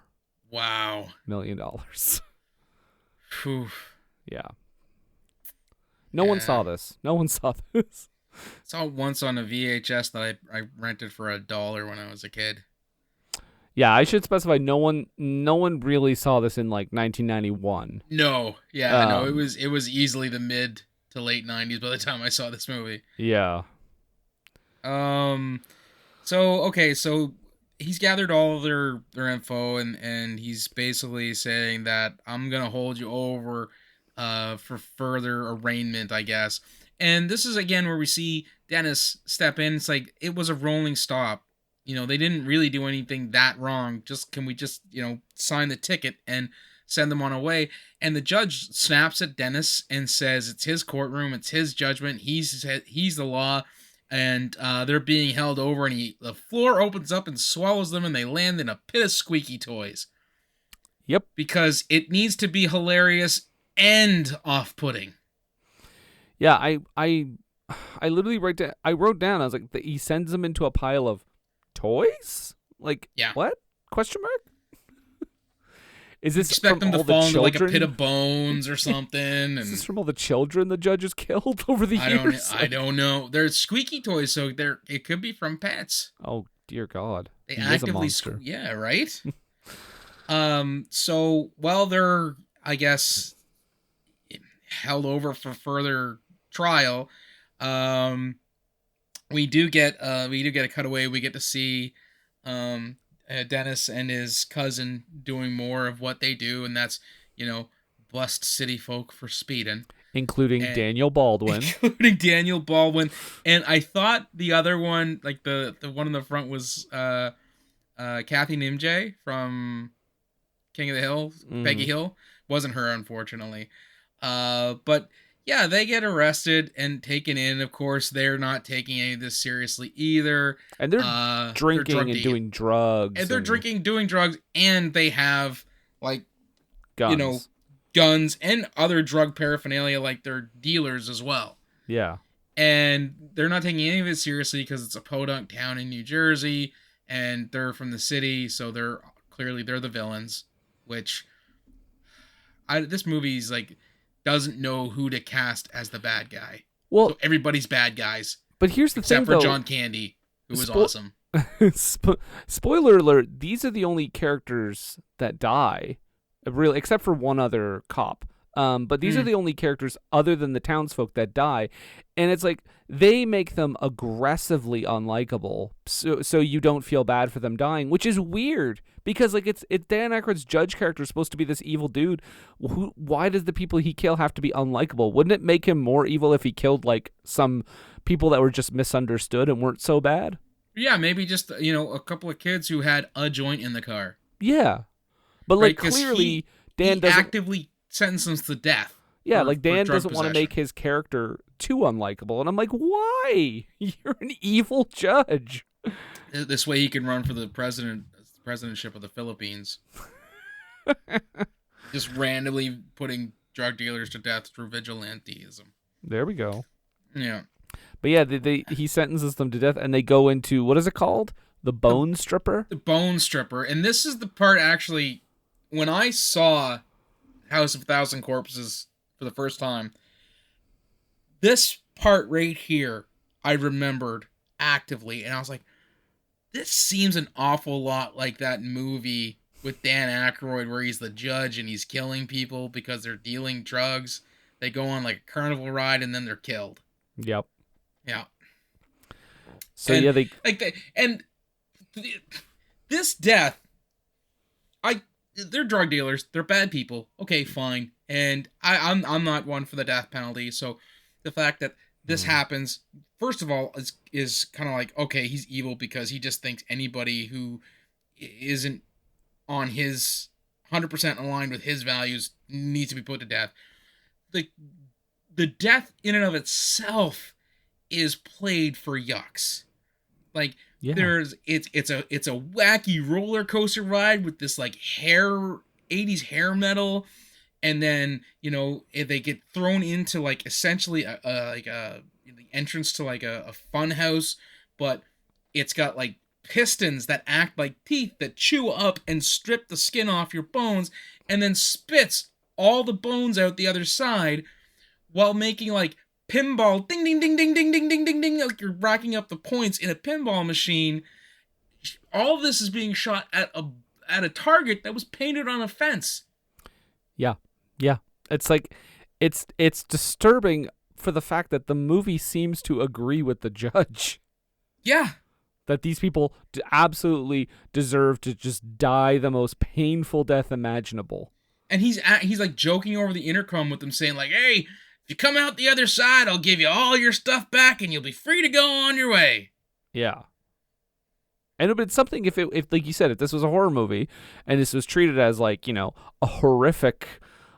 million. Whew. Yeah. No one saw this. Saw it once on a VHS that I rented for $1 when I was a kid. Yeah, I should specify no one really saw this in like 1991. No. Yeah, no, it was easily the mid to late 90s by the time I saw this movie. Yeah. So he's gathered all of their info and he's basically saying that I'm going to hold you over for further arraignment, I guess. And this is, again, where we see Dennis step in. It's like, it was a rolling stop. They didn't really do anything that wrong. Can we just, sign the ticket and send them on away? And the judge snaps at Dennis and says it's his courtroom. It's his judgment. He's the law. And they're being held over. And the floor opens up and swallows them. And they land in a pit of squeaky toys. Yep. Because it needs to be hilarious and off-putting. Yeah, I literally wrote down. I was like, he sends them into a pile of toys. Like, yeah. What? Question mark? Is this expect from them to all fall the into like a children? pit of bones or something? And Is this from all the children the judge has killed over the years? I don't know. They're squeaky toys, so it could be from pets. Oh dear God! They He actively is a monster. yeah, right. So while they're, I guess, held over for further trial, we do get a cutaway. We get to see Dennis and his cousin doing more of what they do, and that's bust city folk for speeding, including Daniel Baldwin. And I thought the other one, like the one in the front, was Kathy Nimjay from King of the Hill, Peggy Hill. Wasn't her, unfortunately. But yeah, they get arrested and taken in. Of course, they're not taking any of this seriously either. And they're drinking and doing drugs. And they're drinking, doing drugs, and they have, like, guns. guns and other drug paraphernalia, like they're dealers as well. Yeah. And they're not taking any of it seriously because it's a podunk town in New Jersey, and they're from the city, so they're the villains. Which, this movie's like doesn't know who to cast as the bad guy. Well, so everybody's bad guys. But here's the thing, except for John Candy, who was awesome. Spoiler alert: these are the only characters that die, really, except for one other cop. But these are the only characters other than the townsfolk that die, and it's like they make them aggressively unlikable, so you don't feel bad for them dying, which is weird because like it's Dan Aykroyd's judge character is supposed to be this evil dude. Why does the people he kill have to be unlikable? Wouldn't it make him more evil if he killed like some people that were just misunderstood and weren't so bad? Yeah, maybe just a couple of kids who had a joint in the car. Yeah, but like right? Clearly Dan doesn't actively sentence to death. Yeah, like Dan doesn't want to make his character too unlikable, and I'm like, why? You're an evil judge. This way he can run for the presidentship of the Philippines. Just randomly putting drug dealers to death through vigilantism. There we go. Yeah. But yeah, he sentences them to death, and they go into, what is it called? The bone stripper? The bone stripper. And this is the part, actually, when I saw House of a Thousand Corpses for the first time, this part right here I remembered actively, and I was like, this seems an awful lot like that movie with Dan Aykroyd where he's the judge and he's killing people because they're dealing drugs. They go on like a carnival ride and then they're killed. Yep. Yeah. So and, yeah, this death, they're drug dealers. They're bad people. Okay, fine. And I'm not one for the death penalty. So the fact that this happens, first of all, is kind of like, okay, he's evil because he just thinks anybody who isn't on his 100% aligned with his values needs to be put to death. The death in and of itself is played for yucks. Like, yeah. It's a wacky roller coaster ride with this like 80s hair metal, and then they get thrown into like essentially the entrance to like a fun house, but it's got like pistons that act like teeth that chew up and strip the skin off your bones, and then spits all the bones out the other side, while making like pinball ding ding ding ding ding ding ding ding ding, like you're racking up the points in a pinball machine. All of this is being shot at a target that was painted on a fence. Yeah. It's like it's disturbing for the fact that the movie seems to agree with the judge. Yeah. That these people absolutely deserve to just die the most painful death imaginable. And he's like joking over the intercom with them, saying like, "Hey, if you come out the other side, I'll give you all your stuff back and you'll be free to go on your way." Yeah. And it would be something if like you said, if this was a horror movie and this was treated as like, a horrific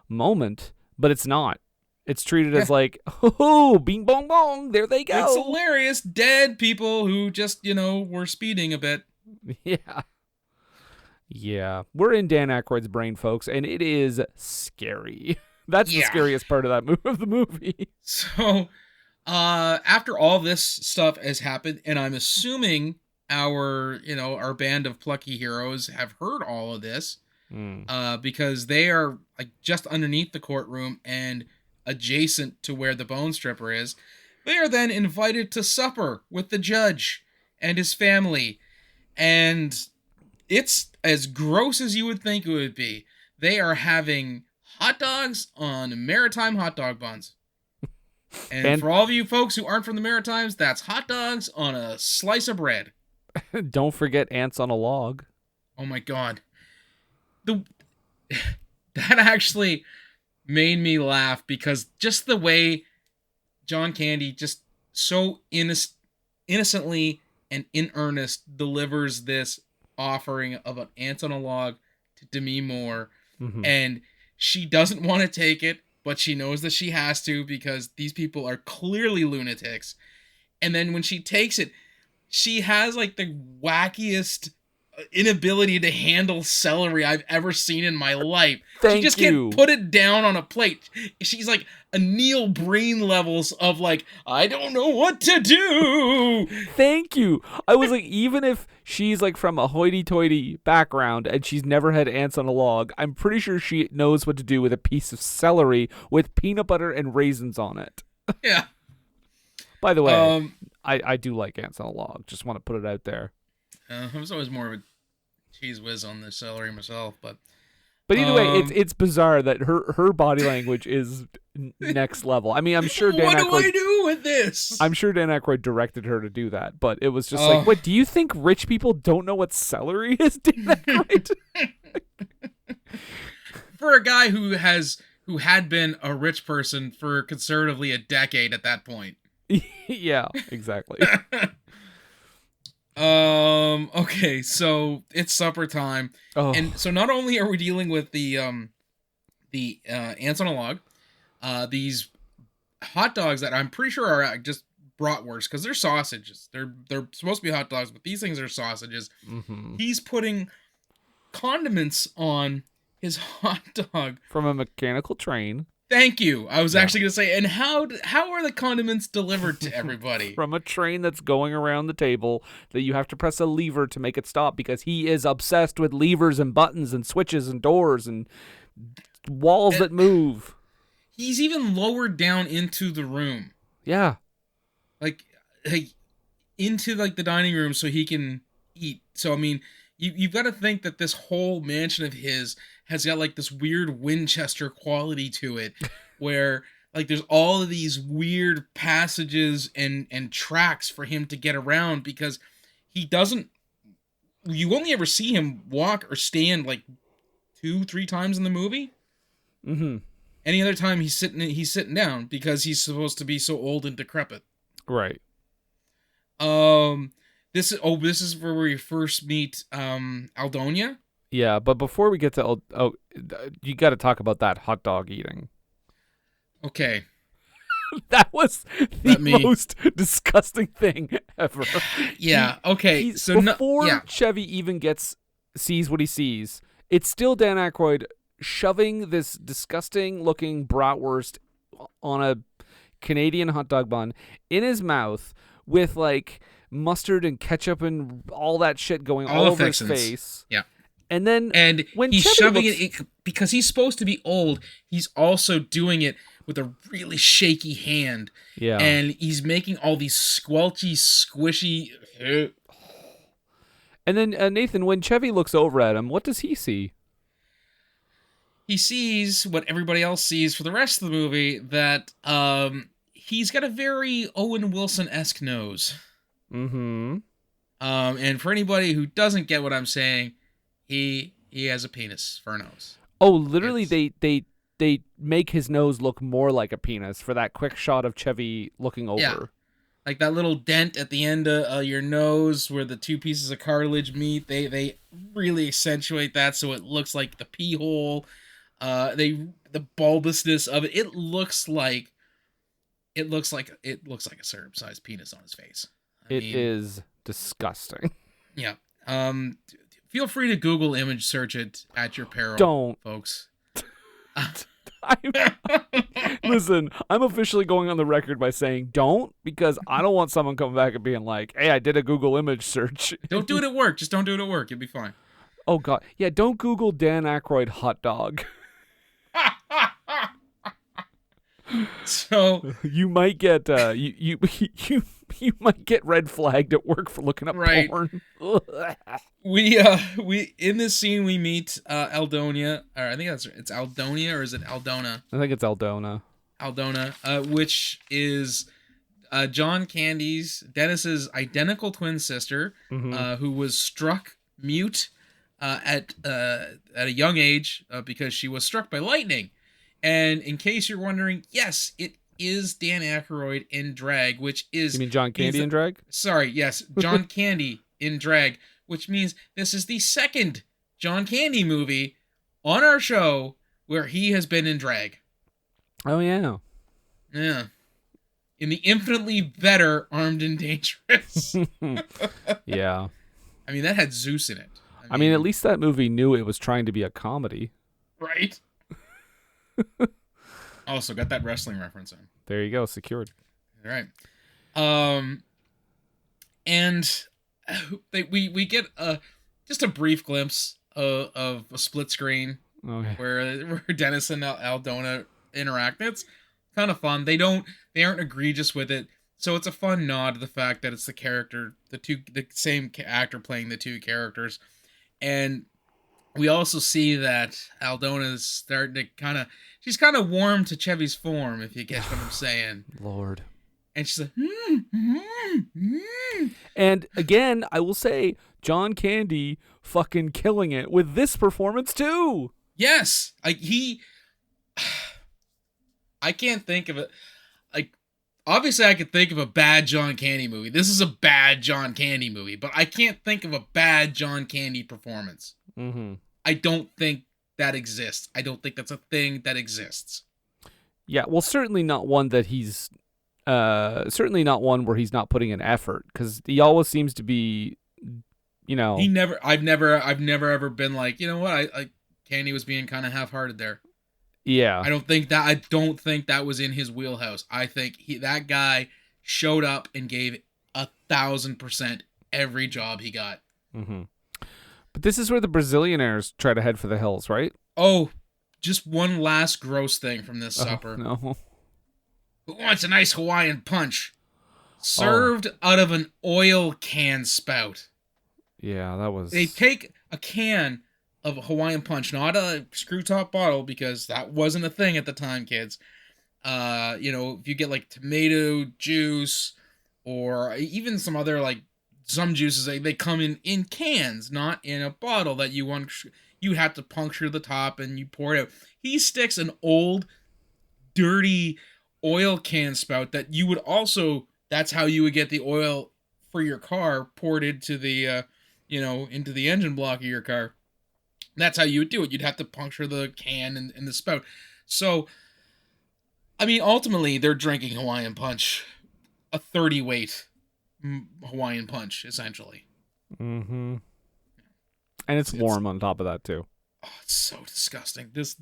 moment, but it's not. It's treated as like, oh, bing bong bong, there they go. It's hilarious. Dead people who just, were speeding a bit. Yeah. Yeah. We're in Dan Aykroyd's brain, folks, and it is scary. That's the scariest part of the movie. So, after all this stuff has happened, and I'm assuming our band of plucky heroes have heard all of this, because they are like just underneath the courtroom and adjacent to where the bone stripper is. They are then invited to supper with the judge and his family, and it's as gross as you would think it would be. They are having hot dogs on maritime hot dog buns. And for all of you folks who aren't from the Maritimes, that's hot dogs on a slice of bread. Don't forget ants on a log. Oh my god. That actually made me laugh, because just the way John Candy just so innocently and in earnest delivers this offering of an ant on a log to Demi Moore, and she doesn't want to take it, but she knows that she has to because these people are clearly lunatics. And then when she takes it, she has like the wackiest inability to handle celery I've ever seen in my life. Thank she just you. can't put it down on a plate. She's like a Neil Breen levels of like, I don't know what to do. Thank you. I was like, even if she's like from a hoity-toity background and she's never had ants on a log, I'm pretty sure she knows what to do with a piece of celery with peanut butter and raisins on it. Yeah. By the way, I do like ants on a log. Just want to put it out there. I was always more of a cheese whiz on the celery myself, but either way, it's bizarre that her body language is next level. I mean, I'm sure Dan what Aykroyd, do I do with this? I'm sure Dan Aykroyd directed her to do that, but it was just like, what? Do you think rich people don't know what celery is, Dan Aykroyd? For a guy who had been a rich person for conservatively a decade at that point. Yeah, exactly. Okay, so it's supper time. Oh. And so not only are we dealing with the ants on a log, these hot dogs that I'm pretty sure are just bratwurst because they're sausages. They're supposed to be hot dogs, but these things are sausages. Mm-hmm. He's putting condiments on his hot dog From a mechanical train. Thank you. I was actually going to say, and how are the condiments delivered to everybody? From a train that's going around the table that you have to press a lever to make it stop because he is obsessed with levers and buttons and switches and doors and walls that move. He's even lowered down into the room. Yeah. Like into like the dining room so he can eat. So, I mean, you've got to think that this whole mansion of his has got like this weird Winchester quality to it where like there's all of these weird passages and tracks for him to get around because you only ever see him walk or stand like 2-3 times in the movie. Mm-hmm. Any other time he's sitting down because he's supposed to be so old and decrepit. Right. This is where we first meet Aldonia. Yeah, but before we get to you got to talk about that hot dog eating. Okay. That was the most disgusting thing ever. Yeah. Okay. So before Chevy even sees what he sees, it's still Dan Aykroyd shoving this disgusting-looking bratwurst on a Canadian hot dog bun in his mouth with like mustard and ketchup and all that shit going all over his face. Yeah. And then when he's Chevy shoving it because he's supposed to be old, he's also doing it with a really shaky hand. Yeah. And he's making all these squelchy, squishy. And then Nathan, when Chevy looks over at him, what does he see? He sees what everybody else sees for the rest of the movie, that he's got a very Owen Wilson-esque nose. Mm-hmm. And for anybody who doesn't get what I'm saying, he has a penis for a nose. Oh, literally, they make his nose look more like a penis for that quick shot of Chevy looking over. Yeah. Like that little dent at the end of your nose where the two pieces of cartilage meet. They really accentuate that so it looks like the pee hole. The bulbousness of it. It looks like a syrup-sized penis on his face. It is disgusting. Yeah. Feel free to Google image search it at your peril. Don't, folks. Listen, I'm officially going on the record by saying don't, because I don't want someone coming back and being like, hey, I did a Google image search. Don't do it at work. Just don't do it at work. You'll be fine. Oh, God. Yeah, don't Google Dan Aykroyd hot dog. So you might get you might get red flagged at work for looking up porn. We in this scene we meet Aldonia, or I think it's Aldonia, or is it Aldona? I think it's Aldona. Aldona, which is John Candy's, Dennis's identical twin sister, who was struck mute at a young age because she was struck by lightning. And in case you're wondering, yes, it is Dan Aykroyd in drag, which is... You mean John Candy in drag? Sorry, yes, John Candy in drag, which means this is the second John Candy movie on our show where he has been in drag. Oh, yeah. Yeah. In the infinitely better Armed and Dangerous. Yeah. I mean, that had Zeus in it. I mean, at least that movie knew it was trying to be a comedy. Right? Also, got that wrestling reference in. There you go, secured. All right. And we get just a brief glimpse of a split screen where Dennis and Aldona interact. It's kind of fun. They aren't egregious with it, so it's a fun nod to the fact that it's the same actor playing the two characters. And we also see that Aldona's starting to she's kind of warm to Chevy's form, if you get what I'm saying. Lord. And she's like, And again, I will say, John Candy fucking killing it with this performance too. Yes, I can't think of it. Obviously, I could think of a bad John Candy movie. This is a bad John Candy movie, but I can't think of a bad John Candy performance. Mm-hmm. I don't think that exists. I don't think that's a thing that exists. Yeah, well, certainly not one that he's. Certainly not one where he's not putting an effort, because he always seems to be, I've never ever been like, you know what, I Candy was being kind of half-hearted there. Yeah. I don't think that was in his wheelhouse. I think that guy showed up and gave 1,000% every job he got. Mm-hmm. But this is where the Brazillionaires try to head for the hills, right? Oh, just one last gross thing from this supper. No. Who wants a nice Hawaiian punch? Served out of an oil can spout. Yeah, that was... They take a can of Hawaiian punch, not a screw top bottle, because that wasn't a thing at the time, kids. If you get like tomato juice or even some other some juices, they come in cans, not in a bottle that you have to puncture the top and you pour it out. He sticks an old, dirty oil can spout that you would also, that's how you would get the oil for your car poured into the into the engine block of your car. That's how you would do it. You'd have to puncture the can and the spout. So I mean, ultimately they're drinking Hawaiian punch, a 30 weight Hawaiian punch, essentially. Mm-hmm. And it's warm on top of that too. Oh, it's so disgusting. This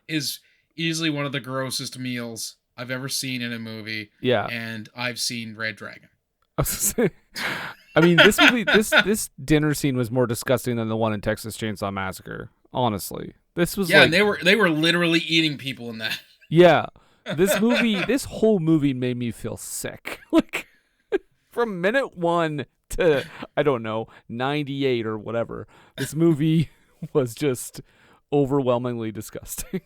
is easily one of the grossest meals I've ever seen in a movie. Yeah. And I've seen Red Dragon. I mean, this movie, this dinner scene was more disgusting than the one in Texas Chainsaw Massacre. Honestly, this was and they were literally eating people in that. Yeah, this whole movie made me feel sick. From minute 1 to 98 or whatever, this movie was just overwhelmingly disgusting.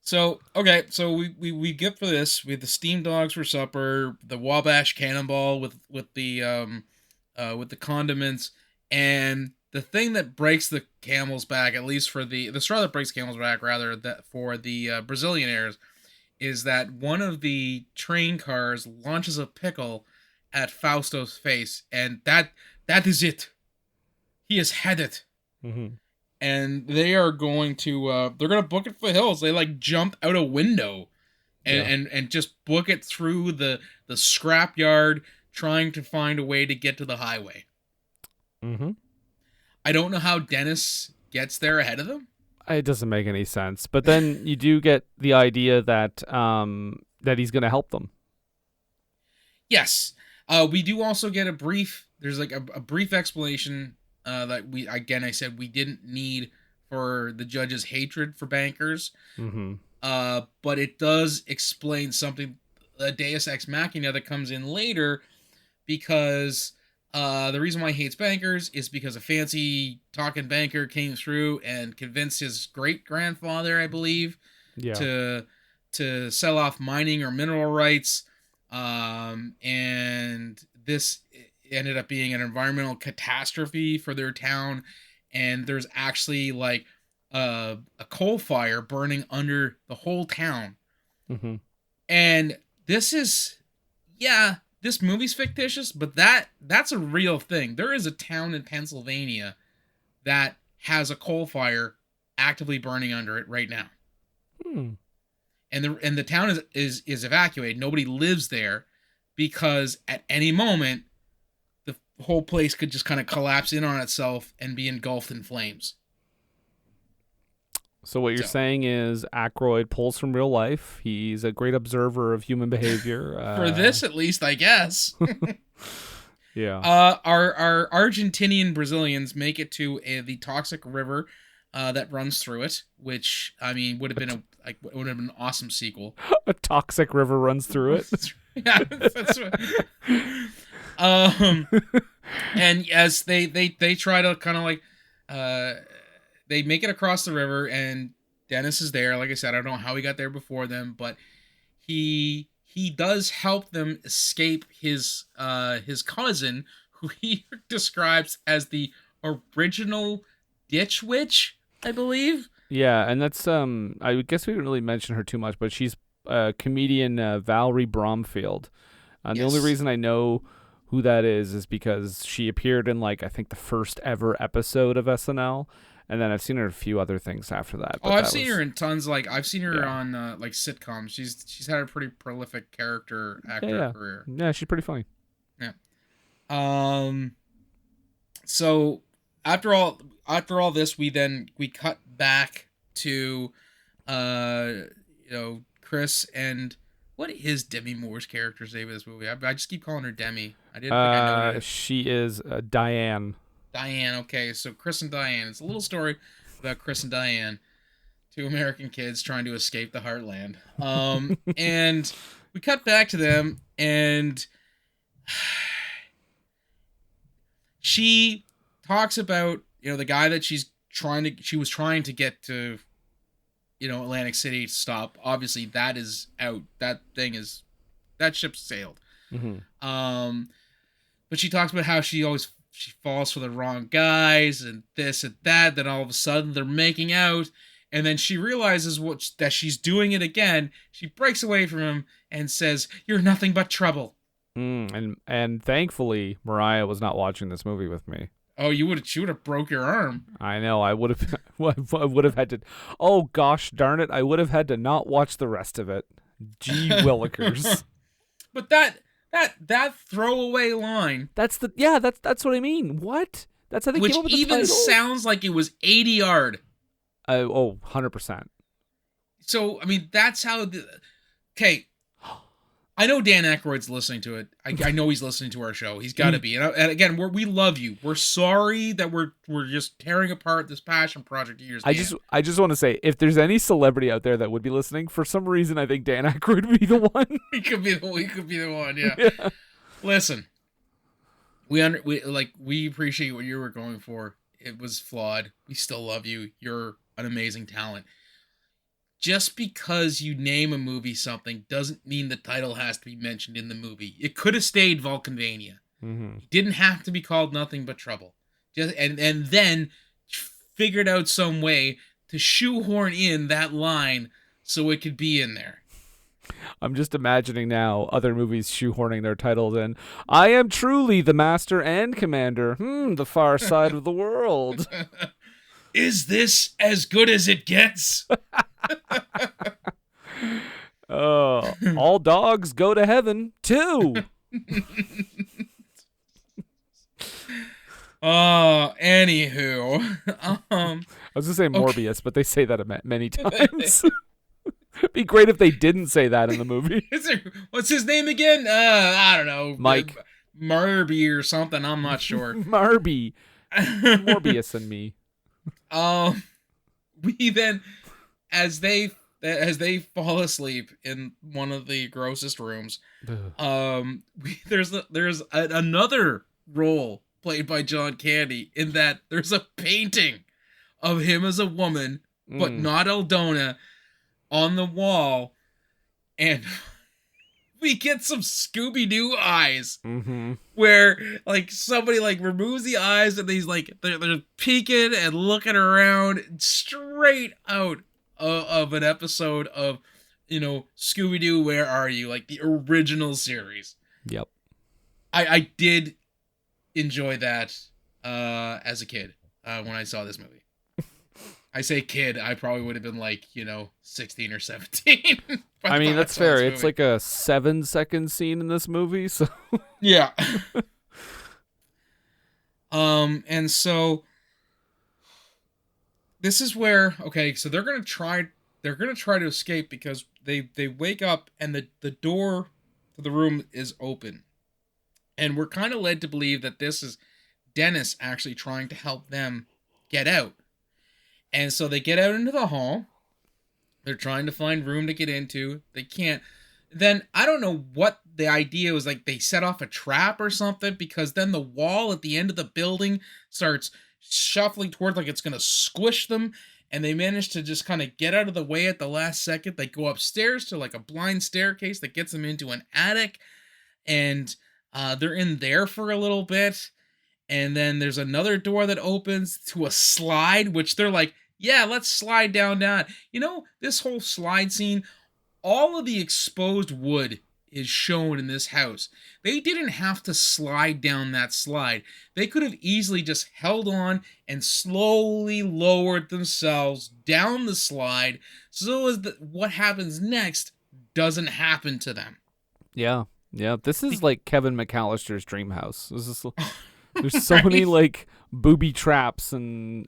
So, okay, so we get for this. We have the steamed dogs for supper, the Wabash Cannonball with the condiments, and the thing that breaks the camel's back, at least for the straw that breaks the camel's back, rather, that for the Brazillionaires, is that one of the train cars launches a pickle at Fausto's face, and that is it. He has had it. Mm-hmm. And they are going to book it for the hills. They jump out a window and just book it through the scrapyard, trying to find a way to get to the highway. Mm-hmm. I don't know how Dennis gets there ahead of them. It doesn't make any sense. But then you do get the idea that that he's going to help them. Yes. We do also get a brief explanation that I said we didn't need for the judge's hatred for bankers. Mm-hmm. But it does explain something, a Deus Ex Machina that comes in later, because the reason why he hates bankers is because a fancy talking banker came through and convinced his great-grandfather, I believe, to sell off mining or mineral rights. And this ended up being an environmental catastrophe for their town, and there's actually a coal fire burning under the whole town. Mm-hmm. And this movie's fictitious, but that's a real thing. There is a town in Pennsylvania that has a coal fire actively burning under it right now. And the town is evacuated. Nobody lives there because at any moment whole place could just kind of collapse in on itself and be engulfed in flames. So what you're saying is Aykroyd pulls from real life. He's a great observer of human behavior. For this, at least, I guess. Yeah. Our Argentinian Brazilians make it to the toxic river that runs through it, which would have been an awesome sequel. A toxic river runs through it. Yeah, that's what. And as they try to kind of like, they make it across the river, and Dennis is there. Like I said, I don't know how he got there before them, but he does help them escape his cousin, who he describes as the original ditch witch, I believe. Yeah, and that's I guess we didn't really mention her too much, but she's comedian Valri Bromfield. The only reason I know who that is because she appeared in I think the first ever episode of SNL. And then I've seen her in a few other things after that. I've seen her in tons. I've seen her on sitcoms. She's had a pretty prolific character actor career. Yeah, she's pretty funny. Yeah. So after all this, we cut back to Chris and what is Demi Moore's character's name in this movie? I just keep calling her Demi. I didn't think I noticed. She is Diane. Diane, okay, so Chris and Diane. It's a little story about Chris and Diane, two American kids trying to escape the heartland. And we cut back to them, and she talks about, the guy that she was trying to get to, Atlantic City to stop. Obviously, that is out. That ship's sailed. Mm-hmm. But she talks about how she falls for the wrong guys and this and that. Then all of a sudden they're making out, and then she realizes that she's doing it again. She breaks away from him and says, "You're nothing but trouble." And thankfully Mariah was not watching this movie with me. Oh, she would have broke your arm. I know. I would have had to. Oh gosh darn it! I would have had to not watch the rest of it. Gee willikers. But that throwaway line. That's what I mean. What? That's how they came up with the title. Which even sounds like it was 80 yard. 100%. So, that's how okay. I know Dan Aykroyd's listening to it. I know he's listening to our show. He's got to be. And again, we love you. We're sorry that we're just tearing apart this passion project years. I just want to say, if there's any celebrity out there that would be listening, for some reason I think Dan Aykroyd would be the one. He could be the one. Yeah. Listen, we appreciate what you were going for. It was flawed. We still love you. You're an amazing talent. Just because you name a movie something doesn't mean the title has to be mentioned in the movie. It could have stayed Vulcanvania. Mm-hmm. It didn't have to be called Nothing But Trouble. And then figured out some way to shoehorn in that line so it could be in there. I'm just imagining now other movies shoehorning their titles in. I am truly the master and commander. The far side of the world. Is this as good as it gets? All dogs go to heaven too. Anywho, I was gonna say Morbius, but they say that many times. It'd be great if they didn't say that in the movie. What's his name again? I don't know. Mike Marby or something. I'm not sure. Marby, Morbius and me. We then, as they fall asleep in one of the grossest rooms, there's another role played by John Candy in that there's a painting of him as a woman, but not Aldona, on the wall, and we get some Scooby-Doo eyes, where somebody removes the eyes and they're peeking and looking around, straight out of an episode of Scooby-Doo, Where Are You? The original series. Yep. I did enjoy that as a kid when I saw this movie. I say kid, I probably would have been 16 or 17. I mean, that's fair. It's like a 7-second scene in this movie, so. Yeah. And so this is where, okay, so they're gonna try to escape because they wake up and the door to the room is open. And we're kind of led to believe that this is Dennis actually trying to help them get out. And so they get out into the hall. They're trying to find room to get into. They can't. Then I don't know what the idea was, like they set off a trap or something, because then the wall at the end of the building starts shuffling towards, like it's going to squish them. And they manage to just kind of get out of the way at the last second. They go upstairs to like a blind staircase that gets them into an attic. And they're in there for a little bit. And then there's another door that opens to a slide, which they're like, yeah, let's slide down that. You know, this whole slide scene, all of the exposed wood is shown in this house. They didn't have to slide down that slide. They could have easily just held on and slowly lowered themselves down the slide so as what happens next doesn't happen to them. Yeah. Yeah. This is like Kevin McAllister's dream house. This is there's so many like booby traps and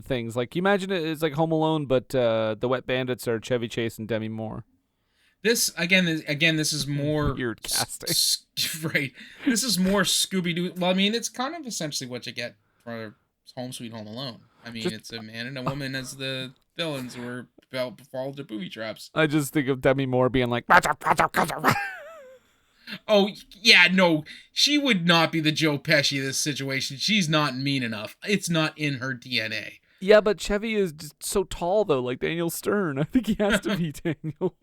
things. Like, you imagine it's like Home Alone, but the Wet Bandits are Chevy Chase and Demi Moore. This this is more weird casting, right? This is more Scooby Doo. Well, I mean, it's kind of essentially what you get for Home Sweet Home Alone. I mean, it's a man and a woman as the villains who are fall to booby traps. I just think of Demi Moore being like, oh, yeah, no, she would not be the Joe Pesci of this situation. She's not mean enough. It's not in her DNA. Yeah, but Chevy is just so tall, though, like Daniel Stern. I think he has to be Daniel.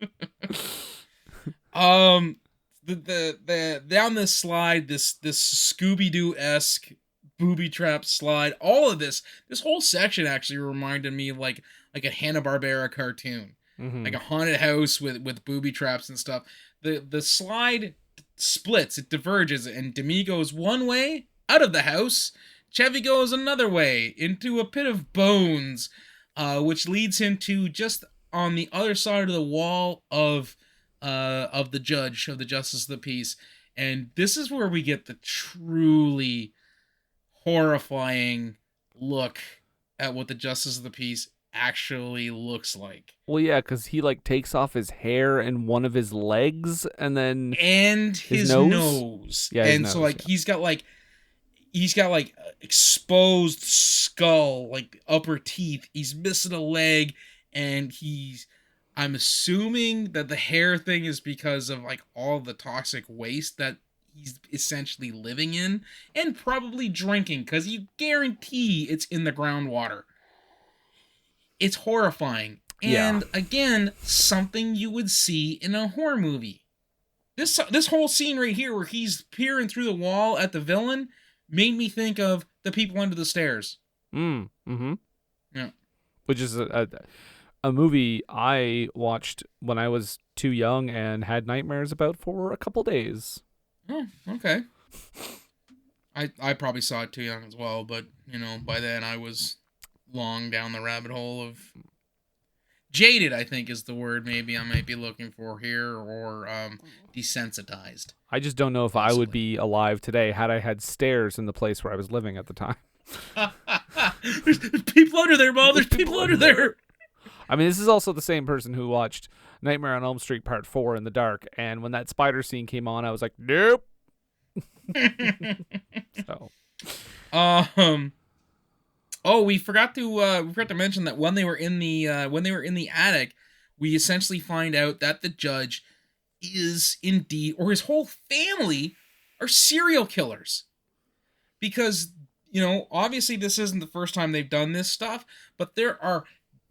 The down this slide, this Scooby-Doo-esque booby trap slide, all of this whole section actually reminded me of like a Hanna-Barbera cartoon. Mm-hmm. Like a haunted house with booby traps and stuff. The slide splits, it diverges, and Demi goes one way out of the house. Chevy goes another way into a pit of bones, which leads him to just on the other side of the wall of the judge, of the justice of the peace. And this is where we get the truly horrifying look at what the justice of the peace actually looks like. Well, yeah, because he like takes off his hair and one of his legs, and then his nose. Yeah, and so like he's got like exposed skull, like upper teeth. He's missing a leg, and I'm assuming that the hair thing is because of like all the toxic waste that he's essentially living in and probably drinking, because you guarantee it's in the groundwater. It's horrifying. And again, something you would see in a horror movie. This whole scene right here where he's peering through the wall at the villain made me think of The People Under the Stairs. Mm-hmm. Yeah. Which is a movie I watched when I was too young and had nightmares about for a couple days. Oh, okay. I probably saw it too young as well, but, you know, by then I was long down the rabbit hole of jaded, I think is the word maybe I might be looking for here, or desensitized. I just don't know if possibly I would be alive today had I had stairs in the place where I was living at the time. There's people under there, Mom. There's people under there. I mean, this is also the same person who watched Nightmare on Elm Street Part 4 in the dark, and when that spider scene came on, I was like, nope. So, oh, we forgot to mention that when they were in the attic, we essentially find out that the judge is indeed, or his whole family, are serial killers. Because, you know, obviously this isn't the first time they've done this stuff, but there are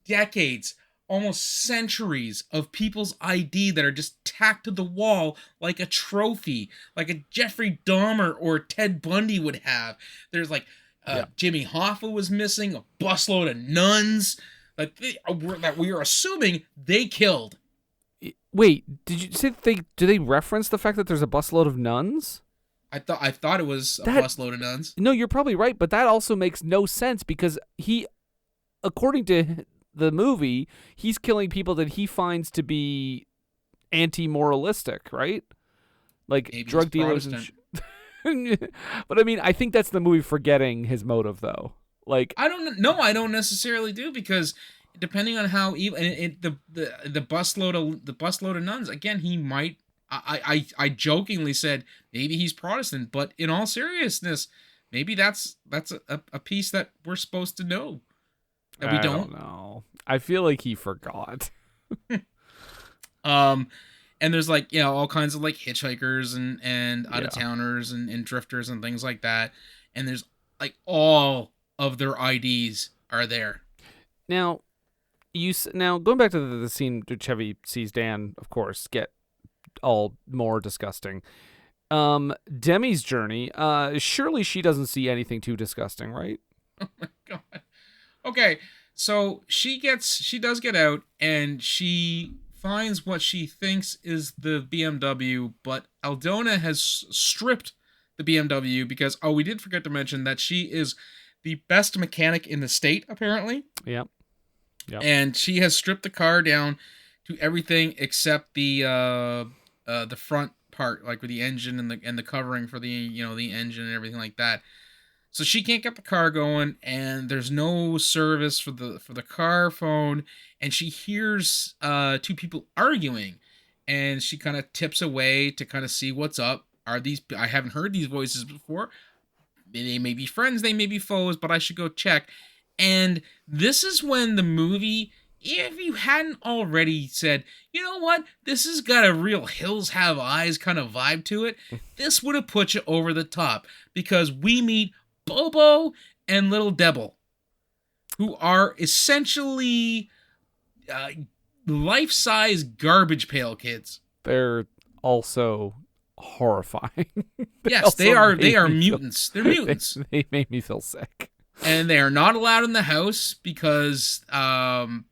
decades, almost centuries of people's ID that are just tacked to the wall like a trophy, like a Jeffrey Dahmer or Ted Bundy would have. There's like Jimmy Hoffa was missing, a busload of nuns that we are assuming they killed. Wait, did you say do they reference the fact that there's a busload of nuns? I thought it was a busload of nuns. No, you're probably right, but that also makes no sense because according to the movie, he's killing people that he finds to be anti-moralistic, right? Like maybe drug dealers and But I mean, I think that's the movie forgetting his motive, though. Like, I don't necessarily do, because depending on how evil the busload of nuns, again, he might. I jokingly said maybe he's Protestant, but in all seriousness, maybe that's a piece that we're supposed to know that we don't know. I feel like he forgot. And there's like, all kinds of like hitchhikers and out of towners and drifters and things like that, and there's like all of their IDs are there. Now, going back to the scene where Chevy sees Dan, of course, get all more disgusting. Demi's journey, surely she doesn't see anything too disgusting, right? Oh my god. Okay, so she does get out, and she finds what she thinks is the BMW, but Aldona has stripped the BMW because, we did forget to mention that she is the best mechanic in the state, apparently. Yep. And she has stripped the car down to everything except the front part, like with the engine and the covering for the the engine and everything like that. So she can't get the car going, and there's no service for the car phone, and she hears two people arguing, and she kind of tips away to kind of see what's up. I haven't heard these voices before. They may be friends, they may be foes, but I should go check. And this is when the movie, if you hadn't already said, you know what, this has got a real Hills Have Eyes kind of vibe to it, this would have put you over the top, because we meet Bobo and Little Devil, who are essentially life-size garbage pail kids. They're also horrifying. Yes, they are mutants. They're mutants. They made me feel sick. And they are not allowed in the house because I'm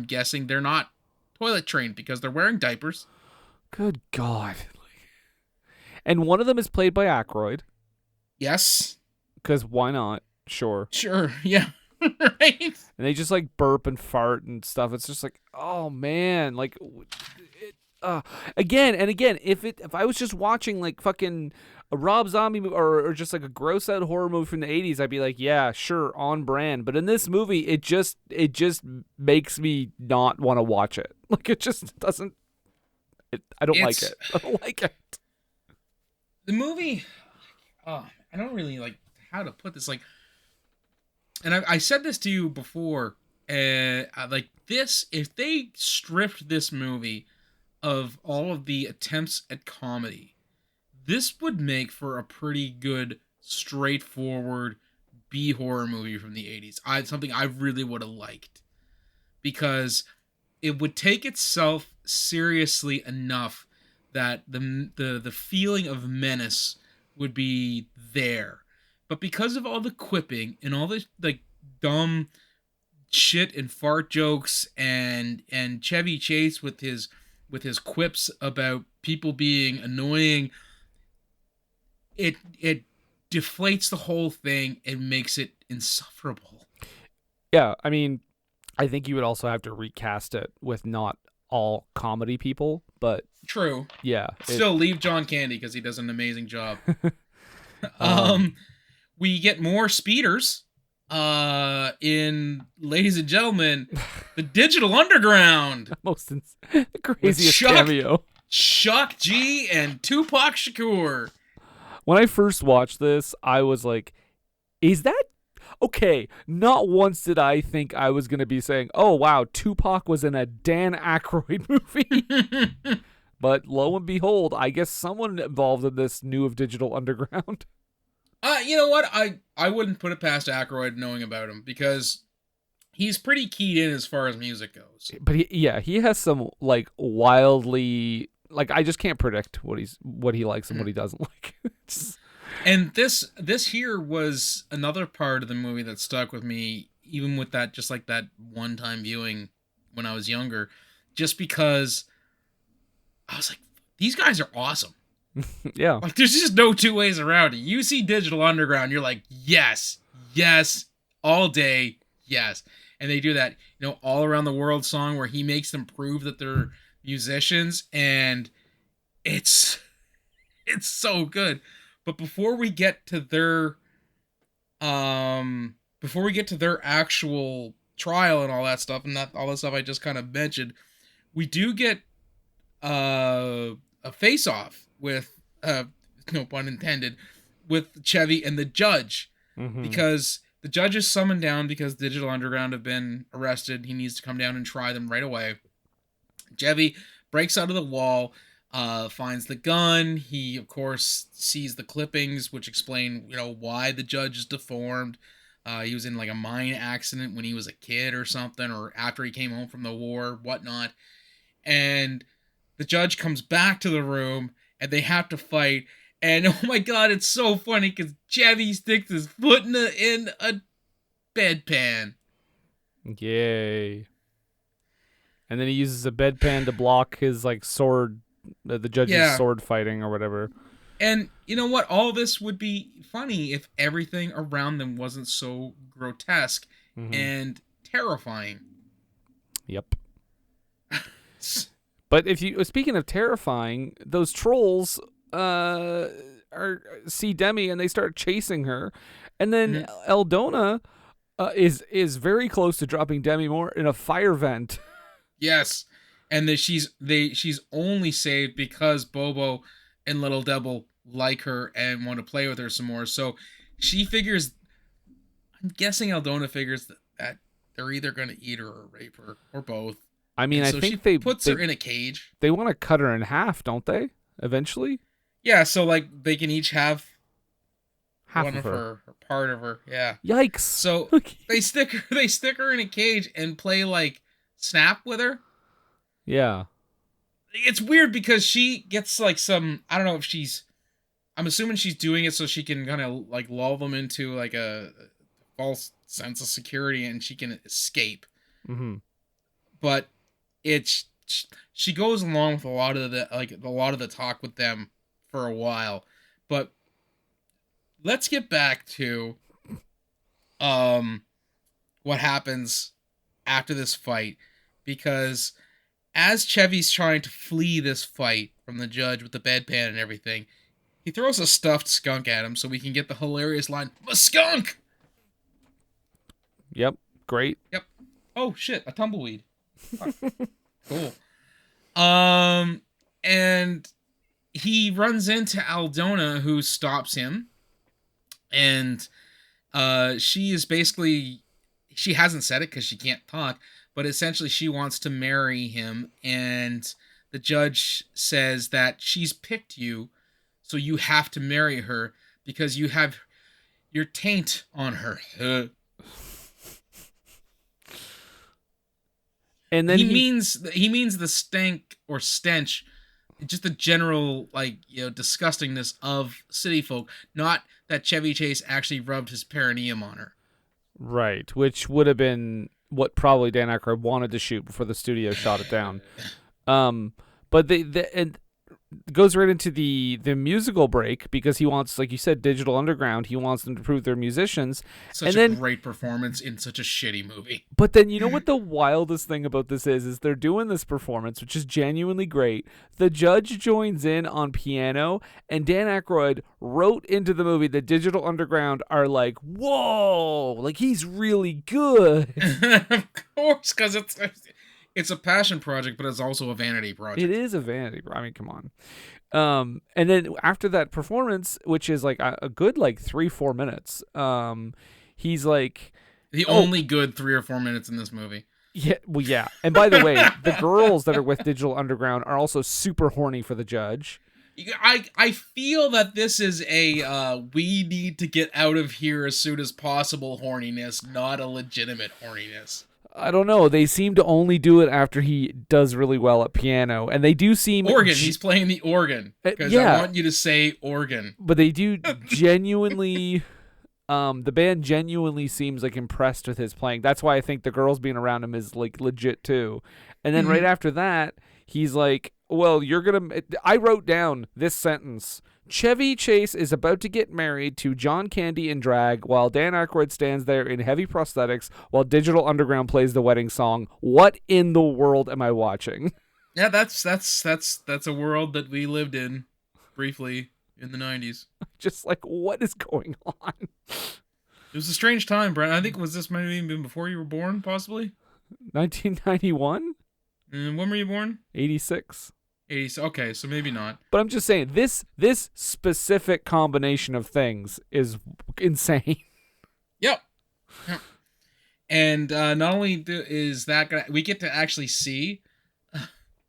guessing they're not toilet trained because they're wearing diapers. Good God. And one of them is played by Aykroyd. Yes. Because why not? Sure, yeah. Right? And they just like burp and fart and stuff. It's just like, oh man, like again and again. If I was just watching like fucking a Rob Zombie movie or just like a gross out horror movie from the 80s, I'd be like, yeah, sure, on brand. But in this movie, it just makes me not want to watch it. Like it just doesn't. I don't like it. I don't like it. The movie. I don't really like how to put this. Like, and I said this to you before. Like this, if they stripped this movie of all of the attempts at comedy, this would make for a pretty good, straightforward B-horror movie from the 80s. Something I really would have liked. Because it would take itself seriously enough that the feeling of menace would be there. But because of all the quipping and all the like dumb shit and fart jokes and Chevy Chase with his quips about people being annoying, it deflates the whole thing and makes it insufferable. Yeah, I mean, I think you would also have to recast it with not all comedy people, but true. Yeah. Still leave John Candy because he does an amazing job. We get more speeders in, ladies and gentlemen, the Digital Underground. The craziest cameo. Chuck G and Tupac Shakur. When I first watched this, I was like, is that okay? Not once did I think I was going to be saying, oh, wow, Tupac was in a Dan Aykroyd movie. But lo and behold, I guess someone involved in this knew of Digital Underground. You know what? I wouldn't put it past Aykroyd knowing about him because he's pretty keyed in as far as music goes. But he has some like wildly, like, I just can't predict what he likes and what he doesn't like. And this here was another part of the movie that stuck with me, even with that, just like that one-time viewing when I was younger, just because I was like, these guys are awesome. Yeah. Like, there's just no two ways around it. You see Digital Underground, you're like, yes, all day, yes. And they do that, all around the world song where he makes them prove that they're musicians, and it's so good. But before we get to their actual trial and all that stuff, and that all that stuff I just kind of mentioned, we do get a face-off with no pun intended, with Chevy and the judge, because the judge is summoned down because Digital Underground have been arrested. He needs to come down and try them right away. Chevy breaks out of the wall, finds the gun. He, of course, sees the clippings, which explain, why the judge is deformed. He was in like a mine accident when he was a kid or something, or after he came home from the war, whatnot. And the judge comes back to the room, and they have to fight. And oh my god, it's so funny because Chevy sticks his foot in a bedpan. Yay! And then he uses a bedpan to block his sword, the judge's sword fighting or whatever. And you know what? All this would be funny if everything around them wasn't so grotesque and terrifying. Yep. But speaking of terrifying, those trolls see Demi and they start chasing her, and then Eldona is very close to dropping Demi Moore in a fire vent. Yes, and that she's only saved because Bobo and Little Devil like her and want to play with her some more. So she figures, I'm guessing Eldona figures that they're either going to eat her or rape her or both. I mean, and I think they puts her in a cage. They want to cut her in half, don't they? Eventually. Yeah, so they can each have half one of her or part of her. Yeah. Yikes! So they stick her in a cage and play Snap with her. Yeah. It's weird because she gets some, I don't know if I'm assuming she's doing it so she can kind of lull them into a false sense of security and she can escape. But she goes along with a lot of the talk with them for a while. But let's get back to what happens after this fight, because as Chevy's trying to flee this fight from the judge with the bedpan and everything, he throws a stuffed skunk at him so we can get the hilarious line, "A skunk!" Yep, great. Yep. Oh shit, a tumbleweed. Cool. And he runs into Aldona, who stops him, and she is basically, she hasn't said it because she can't talk, but essentially she wants to marry him, and the judge says that she's picked you, so you have to marry her because you have your taint on her. And then he means the stank or stench, just the general disgustingness of city folk, not that Chevy Chase actually rubbed his perineum on her. Right, which would have been what probably Dan Aykroyd wanted to shoot before the studio shot it down. But and goes right into the musical break because he wants, like you said, Digital Underground. He wants them to prove they're musicians. Such a great performance in such a shitty movie. But then you know what the wildest thing about this is they're doing this performance, which is genuinely great. The judge joins in on piano, and Dan Aykroyd wrote into the movie that Digital Underground are like, whoa, he's really good. Of course, because it's a passion project, but it's also a vanity project. It is a vanity. I mean, come on. And then after that performance, which is a good 3-4 minutes, he's the only good 3 or 4 minutes in this movie. Yeah, well, yeah. And by the way, the girls that are with Digital Underground are also super horny for the judge. I feel that this is a we need to get out of here as soon as possible horniness, not a legitimate horniness. I don't know. They seem to only do it after he does really well at piano, and they do seem organ. He's playing the organ because I want you to say organ. But they do genuinely. The band genuinely seems impressed with his playing. That's why I think the girls being around him is legit too. And then right after that, he's like, "Well, you're gonna." I wrote down this sentence. Chevy Chase is about to get married to John Candy in drag while Dan Aykroyd stands there in heavy prosthetics while Digital Underground plays the wedding song. What in the world am I watching? Yeah, that's a world that we lived in briefly in the 90s. Just like, what is going on? It was a strange time, Brent. I think this might have even been before you were born, possibly. 1991? And when were you born? 86. 80s. Okay, so maybe not. But I'm just saying, this specific combination of things is insane. Yep. And not only is that we get to actually see,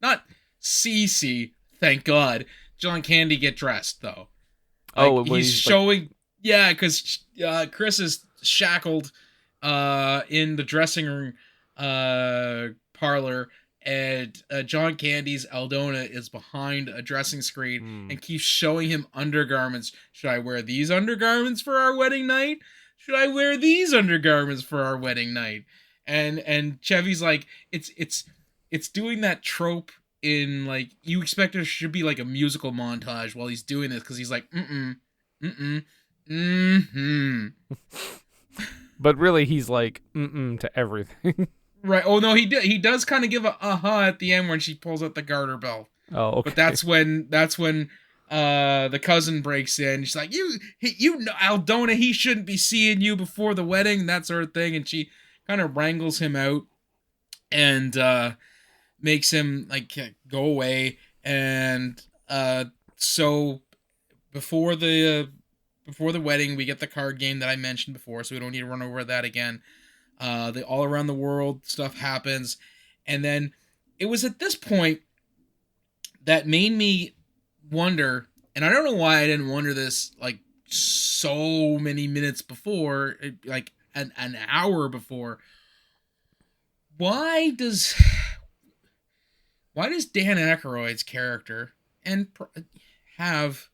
not see, thank God, John Candy get dressed though. He's showing, because Chris is shackled in the dressing room parlor, and John Candy's Aldona is behind a dressing screen and keeps showing him undergarments. Should I wear these undergarments for our wedding night? Should I wear these undergarments for our wedding night? And Chevy's like, it's doing that trope in, like, you expect there should be like a musical montage while he's doing this, because he's like, But really, he's like, to everything. Right. Oh no, he does kind of give a at the end when she pulls out the garter belt. Oh, okay. But that's when the cousin breaks in. She's like, you know, Aldona, he shouldn't be seeing you before the wedding, that sort of thing. And she kind of wrangles him out and makes him like go away. And so before the wedding, we get the card game that I mentioned before, so we don't need to run over that again. The all around the world stuff happens, and then it was at this point that made me wonder, and I don't know why I didn't wonder this like so many minutes before, like an hour before. Why does Dan Aykroyd's character have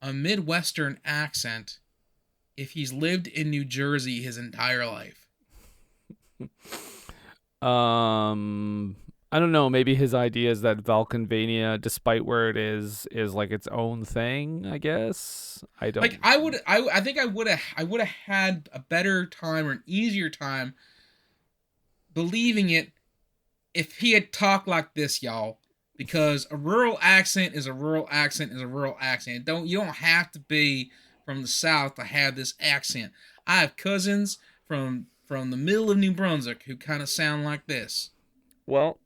a Midwestern accent if he's lived in New Jersey his entire life? I don't know. Maybe his idea is that Valkenvania, despite where it is like its own thing. I guess I don't. Like I think I would have had a better time or an easier time believing it if he had talked like this, y'all. Because a rural accent is a rural accent is a rural accent. You don't have to be from the South to have this accent. I have cousins from the middle of New Brunswick who kind of sound like this. Well,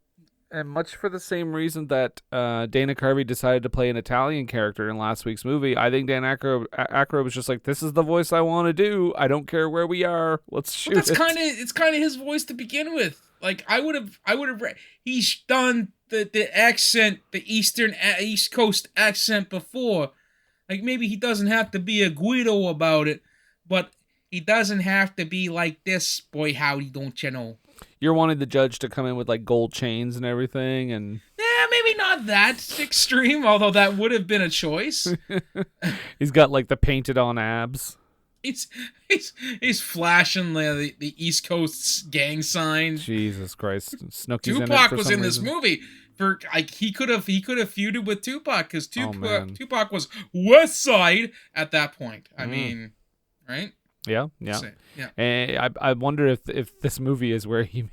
and much for the same reason that Dana Carvey decided to play an Italian character in last week's movie, I think Dan Aykroyd was just like, this is the voice I want to do. I don't care where we are. Let's shoot it. It's kind of his voice to begin with. Like I would have. He's done the accent, the East Coast accent before. Like maybe he doesn't have to be a Guido about it, but he doesn't have to be like this. Boy, howdy, don't you know? You're wanting the judge to come in with like gold chains and everything, and yeah, maybe not that extreme. Although that would have been a choice. He's got like the painted on abs. He's flashing the East Coast's gang sign. Jesus Christ, Snooki's Tupac in it was in this movie. For like he could have feuded with Tupac because Tupac was West Side at that point. I mean, right? Yeah. And I wonder if this movie is where he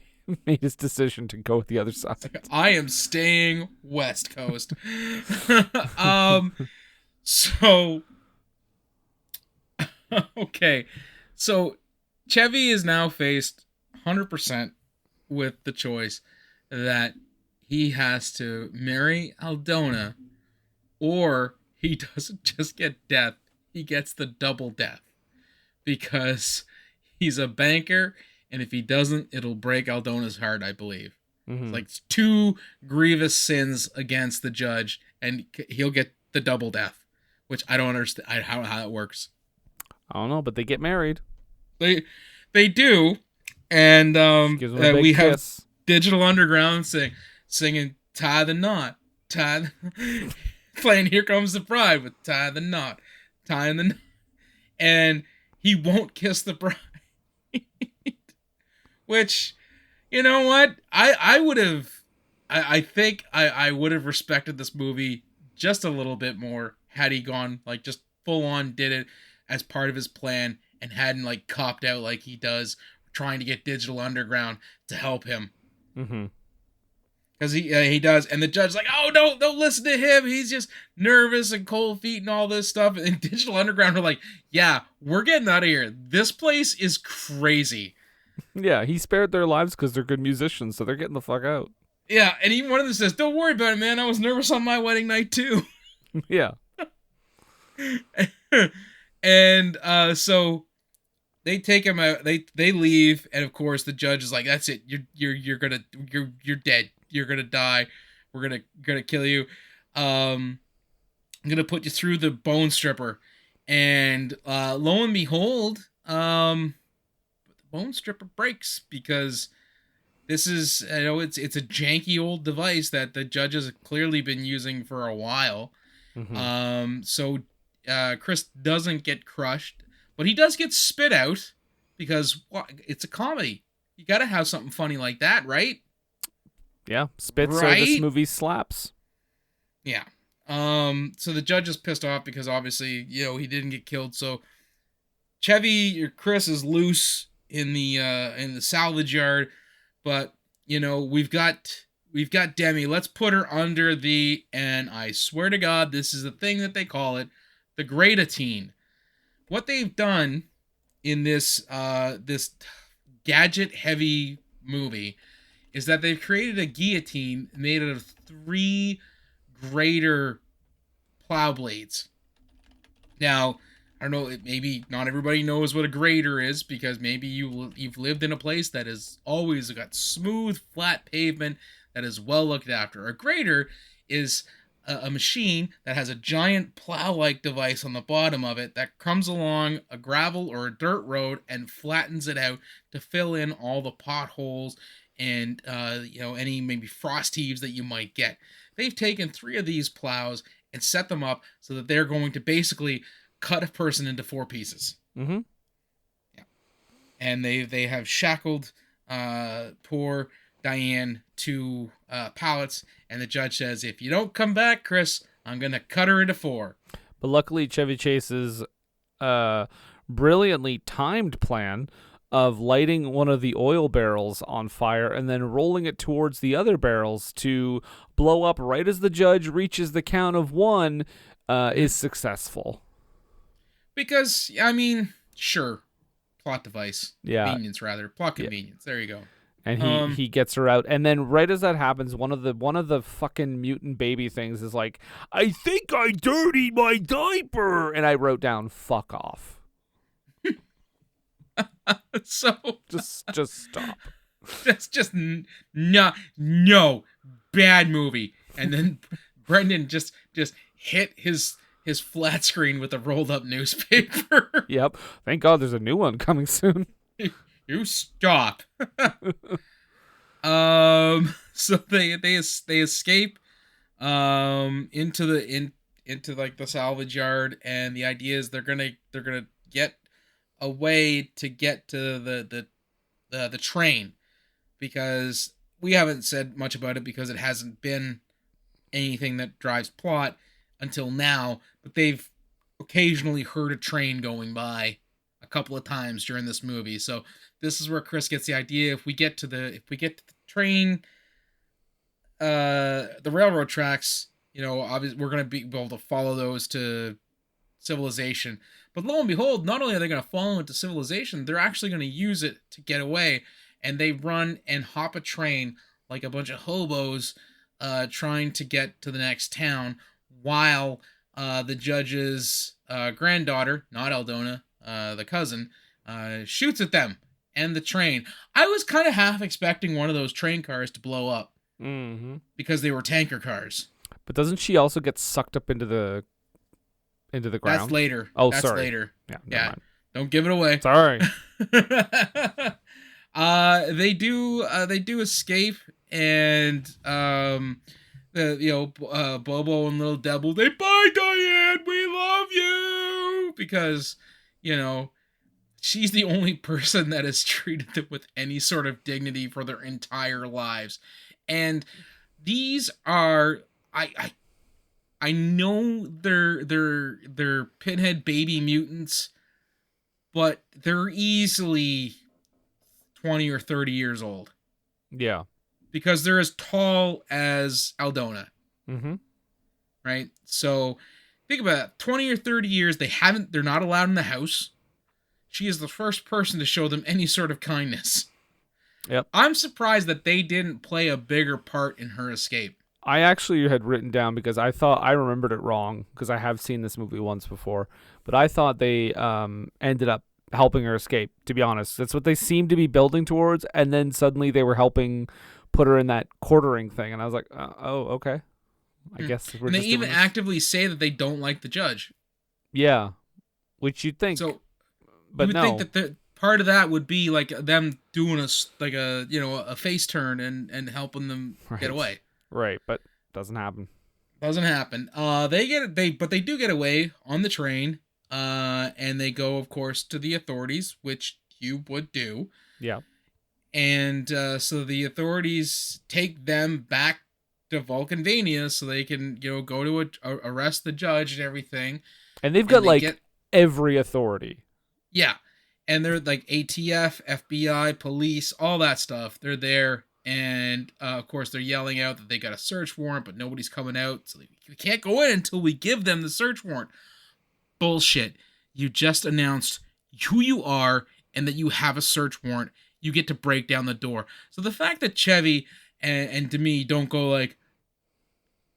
made his decision to go with the other side. I am staying West Coast. So okay, so Chevy is now faced 100% with the choice that he has to marry Aldona, or he doesn't just get death, he gets the double death. Because he's a banker, and if he doesn't, it'll break Aldona's heart, I believe. Mm-hmm. It's like two grievous sins against the judge, and he'll get the double death, which I don't understand how it works. I don't know, but they get married. They do, and we have kiss. Digital Underground singing "Tie the Knot," playing "Here Comes the Bride" with "Tie the Knot," tying the knot, and he won't kiss the bride. Which, you know what? I would have. I think I would have respected this movie just a little bit more had he gone like just full on did it as part of his plan and hadn't like copped out like he does trying to get Digital Underground to help him. Mm-hmm. Because he does, and the judge's like, "Oh, don't listen to him. He's just nervous and cold feet and all this stuff." And Digital Underground are like, "Yeah, we're getting out of here. This place is crazy." Yeah, he spared their lives because they're good musicians, so they're getting the fuck out. Yeah, and even one of them says, "Don't worry about it, man. I was nervous on my wedding night too." Yeah. And so they take him out. They leave, and of course the judge is like, "That's it. You're dead. You're gonna die. We're gonna kill you. I'm gonna put you through the bone stripper." And lo and behold, the bone stripper breaks because this is, it's a janky old device that the judges have clearly been using for a while. Mm-hmm. So Chris doesn't get crushed, but he does get spit out because it's a comedy. You gotta have something funny like that, right? Yeah, spits Right? this movie slaps. Yeah. So the judge is pissed off because obviously, he didn't get killed. So Chevy or Chris is loose in the salvage yard, but we've got Demi. Let's put her under and I swear to God, this is the thing that they call it, the gratine. What they've done in this gadget heavy movie is that they've created a guillotine made out of 3 grater plow blades. Now, I don't know, maybe not everybody knows what a grater is because maybe you've lived in a place that has always got smooth, flat pavement that is well looked after. A grater is a machine that has a giant plow-like device on the bottom of it that comes along a gravel or a dirt road and flattens it out to fill in all the potholes and any maybe frost heaves that you might get. They've taken 3 of these plows and set them up so that they're going to basically cut a person into 4 pieces. Mm-hmm. Yeah. And they have shackled poor Diane to pallets, and the judge says, "If you don't come back, Chris, I'm gonna cut her into 4." But luckily, Chevy Chase's brilliantly timed plan of lighting one of the oil barrels on fire and then rolling it towards the other barrels to blow up right as the judge reaches the count of 1 is successful. Because, sure, plot device. Yeah. Convenience, rather. Plot convenience. Yeah. There you go. And he gets her out, and then right as that happens, one of the fucking mutant baby things is like, "I think I dirtied my diaper," and I wrote down, "Fuck off." So just stop. That's just no bad movie. And then Brendan just hit his flat screen with a rolled up newspaper. Yep. Thank God there's a new one coming soon. You stop. So they escape into like the salvage yard, and the idea is they're gonna get a way to get to the train, because we haven't said much about it because it hasn't been anything that drives plot until now, but they've occasionally heard a train going by a couple of times during this movie. So this is where Chris gets the idea: if we get to the train, the railroad tracks, obviously we're going to be able to follow those to civilization. But lo and behold, not only are they going to follow it to civilization, they're actually going to use it to get away. And they run and hop a train like a bunch of hobos trying to get to the next town, while the judge's granddaughter, not Aldona, the cousin, shoots at them and the train. I was kind of half expecting one of those train cars to blow up because they were tanker cars. But doesn't she also get sucked up into the ground? That's later. Oh, that's sorry. Later. Yeah. Mind. Don't give it away. Sorry. They do escape, and Bobo and Little Devil, they, "Bye, Diane, we love you," because she's the only person that has treated them with any sort of dignity for their entire lives. And these are, I know they're pinhead baby mutants, but they're easily 20 or 30 years old. Yeah. because they're as tall as Aldona, Mm-hmm. right? So think about it. 20 or 30 years, they're not allowed in the house. She is the first person to show them any sort of kindness. Yep. I'm surprised that they didn't play a bigger part in her escape. I actually had written down because I thought I remembered it wrong because I have seen this movie once before, but I thought they ended up helping her escape. To be honest, that's what they seemed to be building towards, and then suddenly they were helping put her in that quartering thing, and I was like, oh, okay. I guess we're And they just even doing this. actively say that they don't like the judge. Yeah, which you'd think, So but you would no. think that the part of that would be like them doing a face turn and helping them get away. Right, but doesn't happen. Doesn't happen. But they do get away on the train. And they go, of course, to the authorities, which you would do. Yeah. And so the authorities take them back to Vulcanvania so they can, go to arrest the judge and everything. And they've got every authority. Yeah. And they're like ATF, FBI, police, all that stuff. They're there. And, of course, they're yelling out that they got a search warrant, but nobody's coming out. So we can't go in until we give them the search warrant. Bullshit. You just announced who you are and that you have a search warrant. You get to break down the door. So the fact that Chevy and Demi don't go like,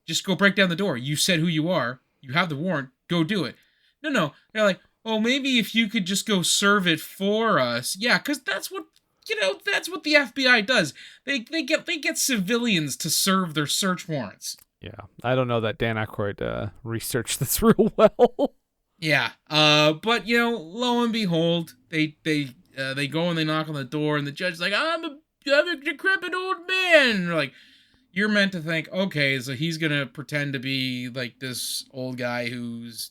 just go break down the door. You said who you are. You have the warrant. Go do it. No. They're like, oh, maybe if you could just go serve it for us. Yeah, because that's what the FBI does. They get civilians to serve their search warrants. Yeah, I don't know that Dan Aykroyd researched this real well. Yeah, but lo and behold, they go and they knock on the door, and the judge's like, I'm a decrepit old man. And they're like, you're meant to think, okay, so he's gonna pretend to be like this old guy who's,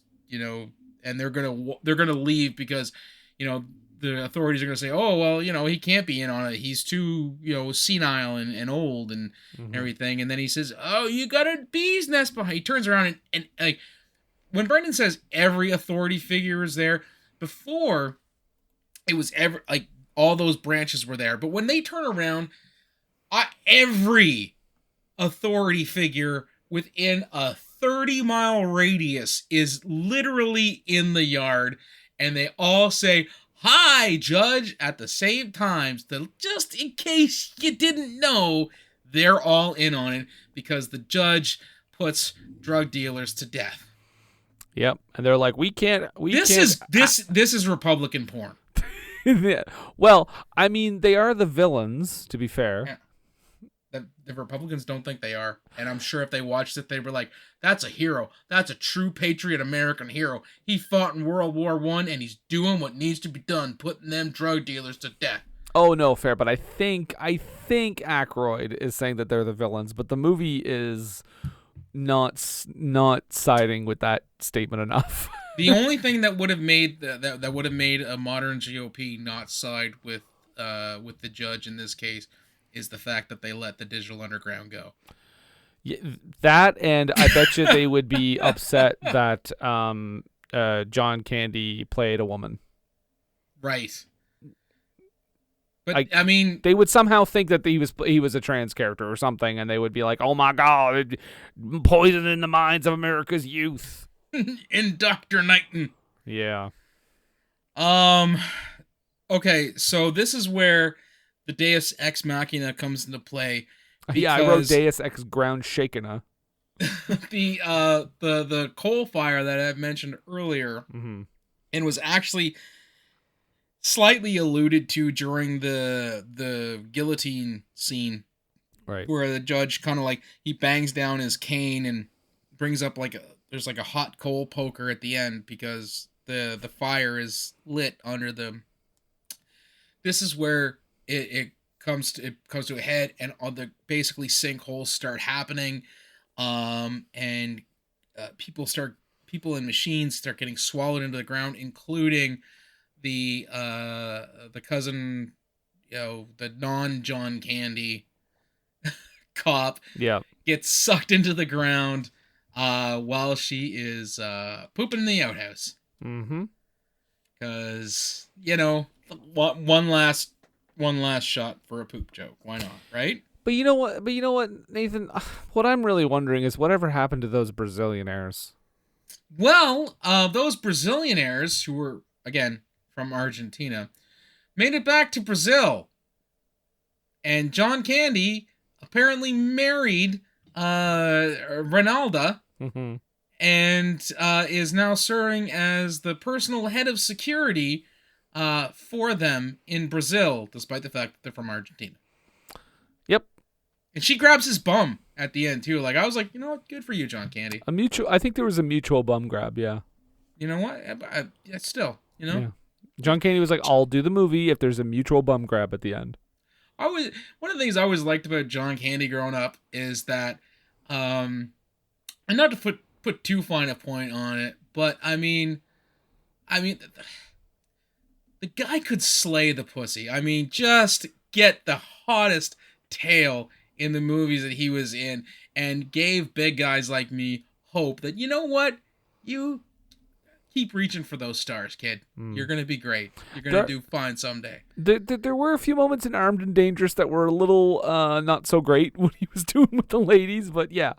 and they're gonna leave because, the authorities are gonna say, oh well, he can't be in on it. He's too, senile and old and everything. And then he says, oh, you got a bee's nest behind. He turns around and like. When Brendan says every authority figure is there, before it was all those branches were there. But when they turn around, every authority figure within a 30-mile radius is literally in the yard, and they all say, "Hi, Judge," at the same time. Just in case you didn't know, they're all in on it because the judge puts drug dealers to death. Yep, and they're like, This is Republican porn. Yeah. Well, I mean, they are the villains, to be fair. Yeah. The Republicans don't think they are, and I'm sure if they watched it, they were like, "That's a hero. That's a true patriot American hero. He fought in World War I, and he's doing what needs to be done, putting them drug dealers to death." Oh no, fair, but I think Aykroyd is saying that they're the villains, but the movie is not siding with that statement enough. The only thing that would have made that would have made a modern GOP not side with the judge in this case is the fact that they let the Digital Underground go. Yeah, that, and I bet you they would be upset that John Candy played a woman. Right. But I mean, they would somehow think that he was a trans character or something, and they would be like, "Oh my God, poisoning the minds of America's youth." Indoctrinating. Yeah. Okay, so this is where the Deus Ex Machina comes into play. Yeah, I wrote Deus Ex Ground Shakener. The coal fire that I mentioned earlier, and was actually slightly alluded to during the guillotine scene, right? Where the judge kind of like he bangs down his cane and brings up there's a hot coal poker at the end because the fire is lit under them. This is where it comes to a head, and all the basically sinkholes start happening, and people and machines start getting swallowed into the ground, including the cousin, the non-John Candy cop. Yeah, gets sucked into the ground while she is pooping in the outhouse. Because one last shot for a poop joke. Why not, right? But you know what? Nathan? What I'm really wondering is whatever happened to those Brazillionaires? Well, those Brazillionaires, who were, again, from Argentina, made it back to Brazil. And John Candy apparently married Ronaldo Mm-hmm. and is now serving as the personal head of security for them in Brazil, despite the fact that they're from Argentina. Yep. And she grabs his bum at the end, too. Like, I was like, you know what? Good for you, John Candy. I think there was a mutual bum grab. Yeah. You know what? Still, you know? Yeah. John Candy was like, "I'll do the movie if there's a mutual bum grab at the end." One of the things I always liked about John Candy growing up is that, and not to put too fine a point on it, but I mean, the guy could slay the pussy. I mean, just get the hottest tail in the movies that he was in, and gave big guys like me hope that, you know what, you keep reaching for those stars, kid. You're gonna be great. You're gonna do fine someday. There were a few moments in Armed and Dangerous that were a little not so great when he was doing with the ladies, but yeah.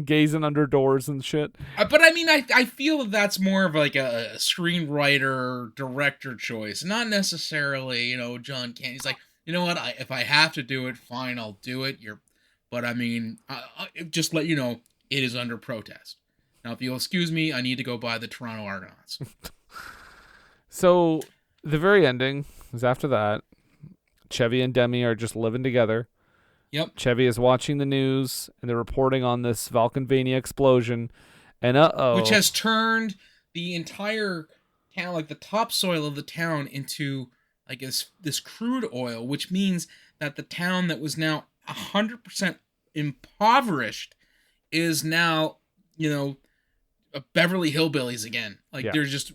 Gazing under doors and shit. But I mean, I feel that's more of like a screenwriter director choice, not necessarily, you know, John Candy's like, you know what, if I have to do it, fine, I'll do it. But I mean, I just let you know, it is under protest. Now, if you'll excuse me, I need to go buy the Toronto Argonauts. So the very ending is after that. Chevy and Demi are just living together. Yep. Chevy is watching the news, and they're reporting on this Valkenvania explosion, and which has turned the entire town, like the topsoil of the town, into like this crude oil, which means that the town that was now 100% impoverished is now, you know, Beverly Hillbillies again. Like, yeah. There's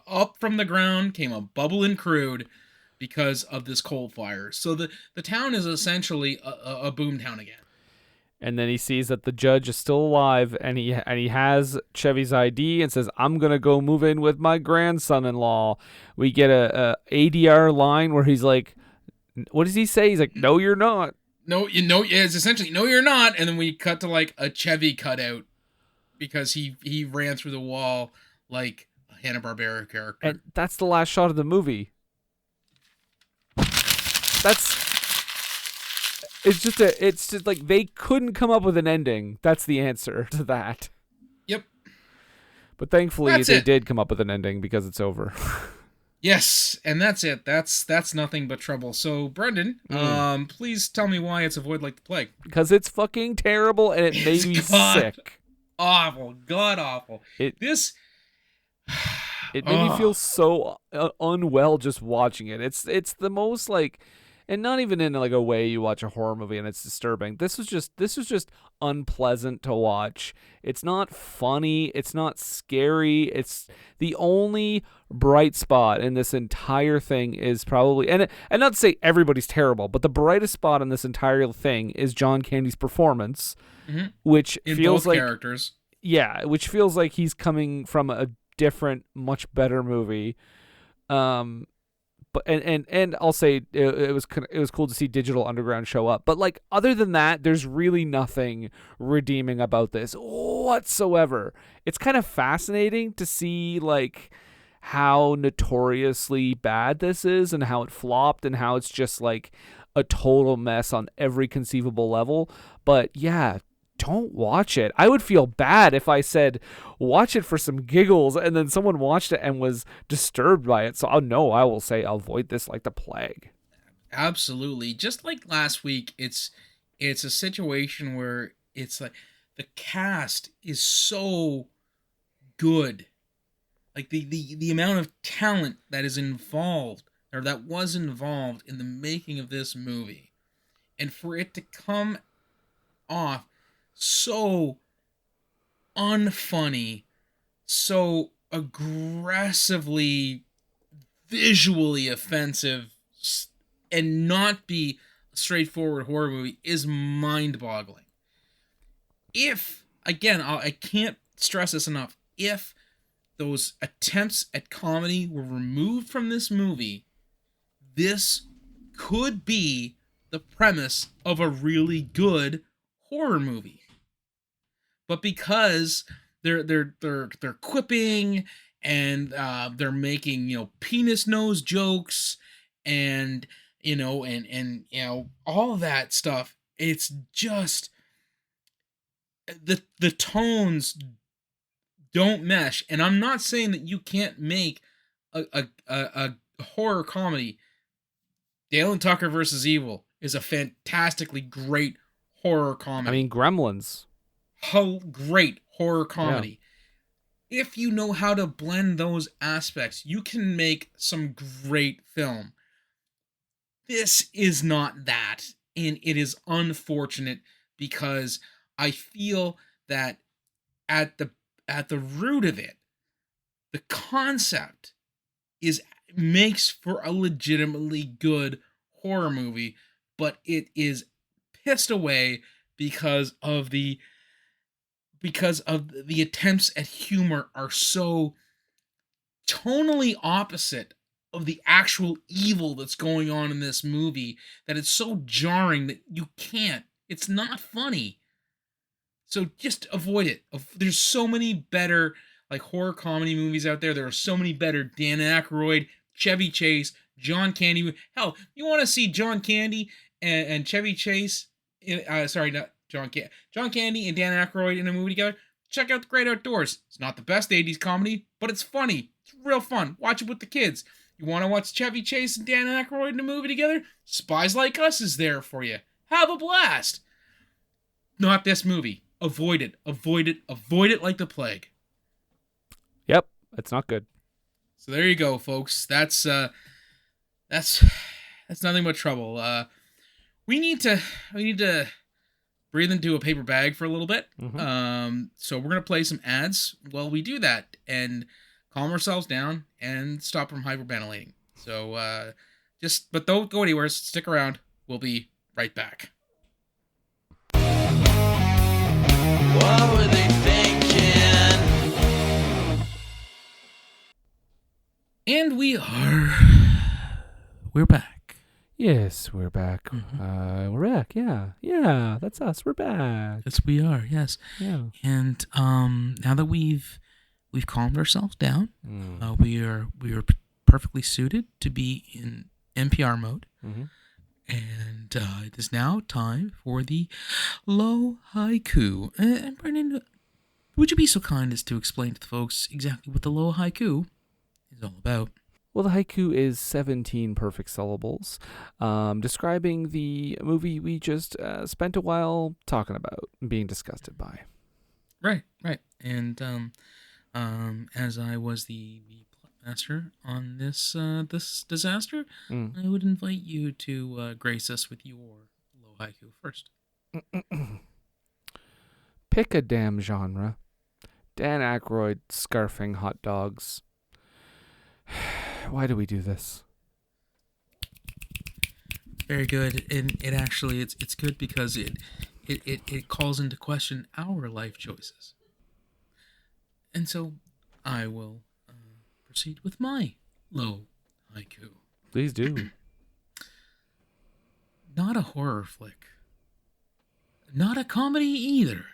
up from the ground came a bubbling crude because of this coal fire. So the town is essentially a boom town again. And then he sees that the judge is still alive, and he has Chevy's ID and says, "I'm gonna go move in with my grandson-in-law." We get a ADR line where he's like, "What does he say?" He's like, "No, you're not." No, it's essentially "No, you're not," and then we cut to like a Chevy cutout because he ran through the wall like a Hanna-Barbera character. And that's the last shot of the movie. It's just like they couldn't come up with an ending. That's the answer to that. Yep. But thankfully they did come up with an ending because it's over. Yes, and that's it. That's nothing but trouble. So, Brendan, please tell me why it's Avoid Like the Plague. Because it's fucking terrible and it made me sick. Awful. God awful. It made me feel so unwell just watching it. It's the most like, and not even in like a way you watch a horror movie and it's disturbing. This was just unpleasant to watch. It's not funny. It's not scary. It's the only bright spot in this entire thing is probably, and not to say everybody's terrible, but the brightest spot in this entire thing is John Candy's performance, which in feels both like characters. Yeah, which feels like he's coming from a different, much better movie. But and I'll say it was cool to see Digital Underground show up. But like other than that, there's really nothing redeeming about this whatsoever. It's kind of fascinating to see like how notoriously bad this is and how it flopped and how it's just like a total mess on every conceivable level. But yeah, don't watch it. I would feel bad if I said watch it for some giggles and then someone watched it and was disturbed by it. So I will say avoid this like the plague. Absolutely. Just like last week, it's a situation where it's like the cast is so good. Like the amount of talent that is involved or that was involved in the making of this movie, and for it to come off so unfunny, so aggressively visually offensive, and not be a straightforward horror movie is mind-boggling. If, again, I can't stress this enough, if those attempts at comedy were removed from this movie, this could be the premise of a really good horror movie. But because they're quipping and they're making penis nose jokes and all that stuff, it's just the tones don't mesh. And I'm not saying that you can't make a horror comedy. Dale and Tucker versus Evil is a fantastically great horror comedy. I mean, Gremlins. How great horror comedy. Yeah. If you know how to blend those aspects, you can make some great film. This is not that, and it is unfortunate because I feel that at the root of it, the concept makes for a legitimately good horror movie, but it is pissed away because of the attempts at humor are so tonally opposite of the actual evil that's going on in this movie that it's so jarring that you can't. It's not funny. So just avoid it. There's so many better horror comedy movies out there. There are so many better Dan Aykroyd, Chevy Chase, John Candy. Hell, you want to see John Candy and Chevy Chase? Sorry, not John Candy. John Candy and Dan Aykroyd in a movie together. Check out The Great Outdoors. It's not the best 80s comedy, but it's funny. It's real fun. Watch it with the kids. You want to watch Chevy Chase and Dan Aykroyd in a movie together? Spies Like Us is there for you. Have a blast. Not this movie. Avoid it. Avoid it. Avoid it like the plague. Yep, it's not good. So there you go, folks. That's nothing but trouble. We need to breathe into a paper bag for a little bit. Mm-hmm. So we're gonna play some ads while we do that and calm ourselves down and stop from hyperventilating. So but don't go anywhere. Stick around. We'll be right back. What were they thinking? And we're back. Yes, we're back. Mm-hmm. We're back. Yeah, that's us. We're back. Yes, we are. Yes. Yeah. And now that we've calmed ourselves down, we are perfectly suited to be in NPR mode. Mm-hmm. And it is now time for the low haiku. And Brendan, would you be so kind as to explain to the folks exactly what the low haiku is all about? Well, the haiku is 17 perfect syllables, describing the movie we just spent a while talking about and being disgusted by. Right. And as I was the plot master on this disaster, I would invite you to grace us with your low haiku first. Pick a damn genre. Dan Aykroyd scarfing hot dogs. Why do we do this? Very good, and it's good because it calls into question our life choices. And so I will proceed with my low haiku. Please do. Not a horror flick. Not a comedy either.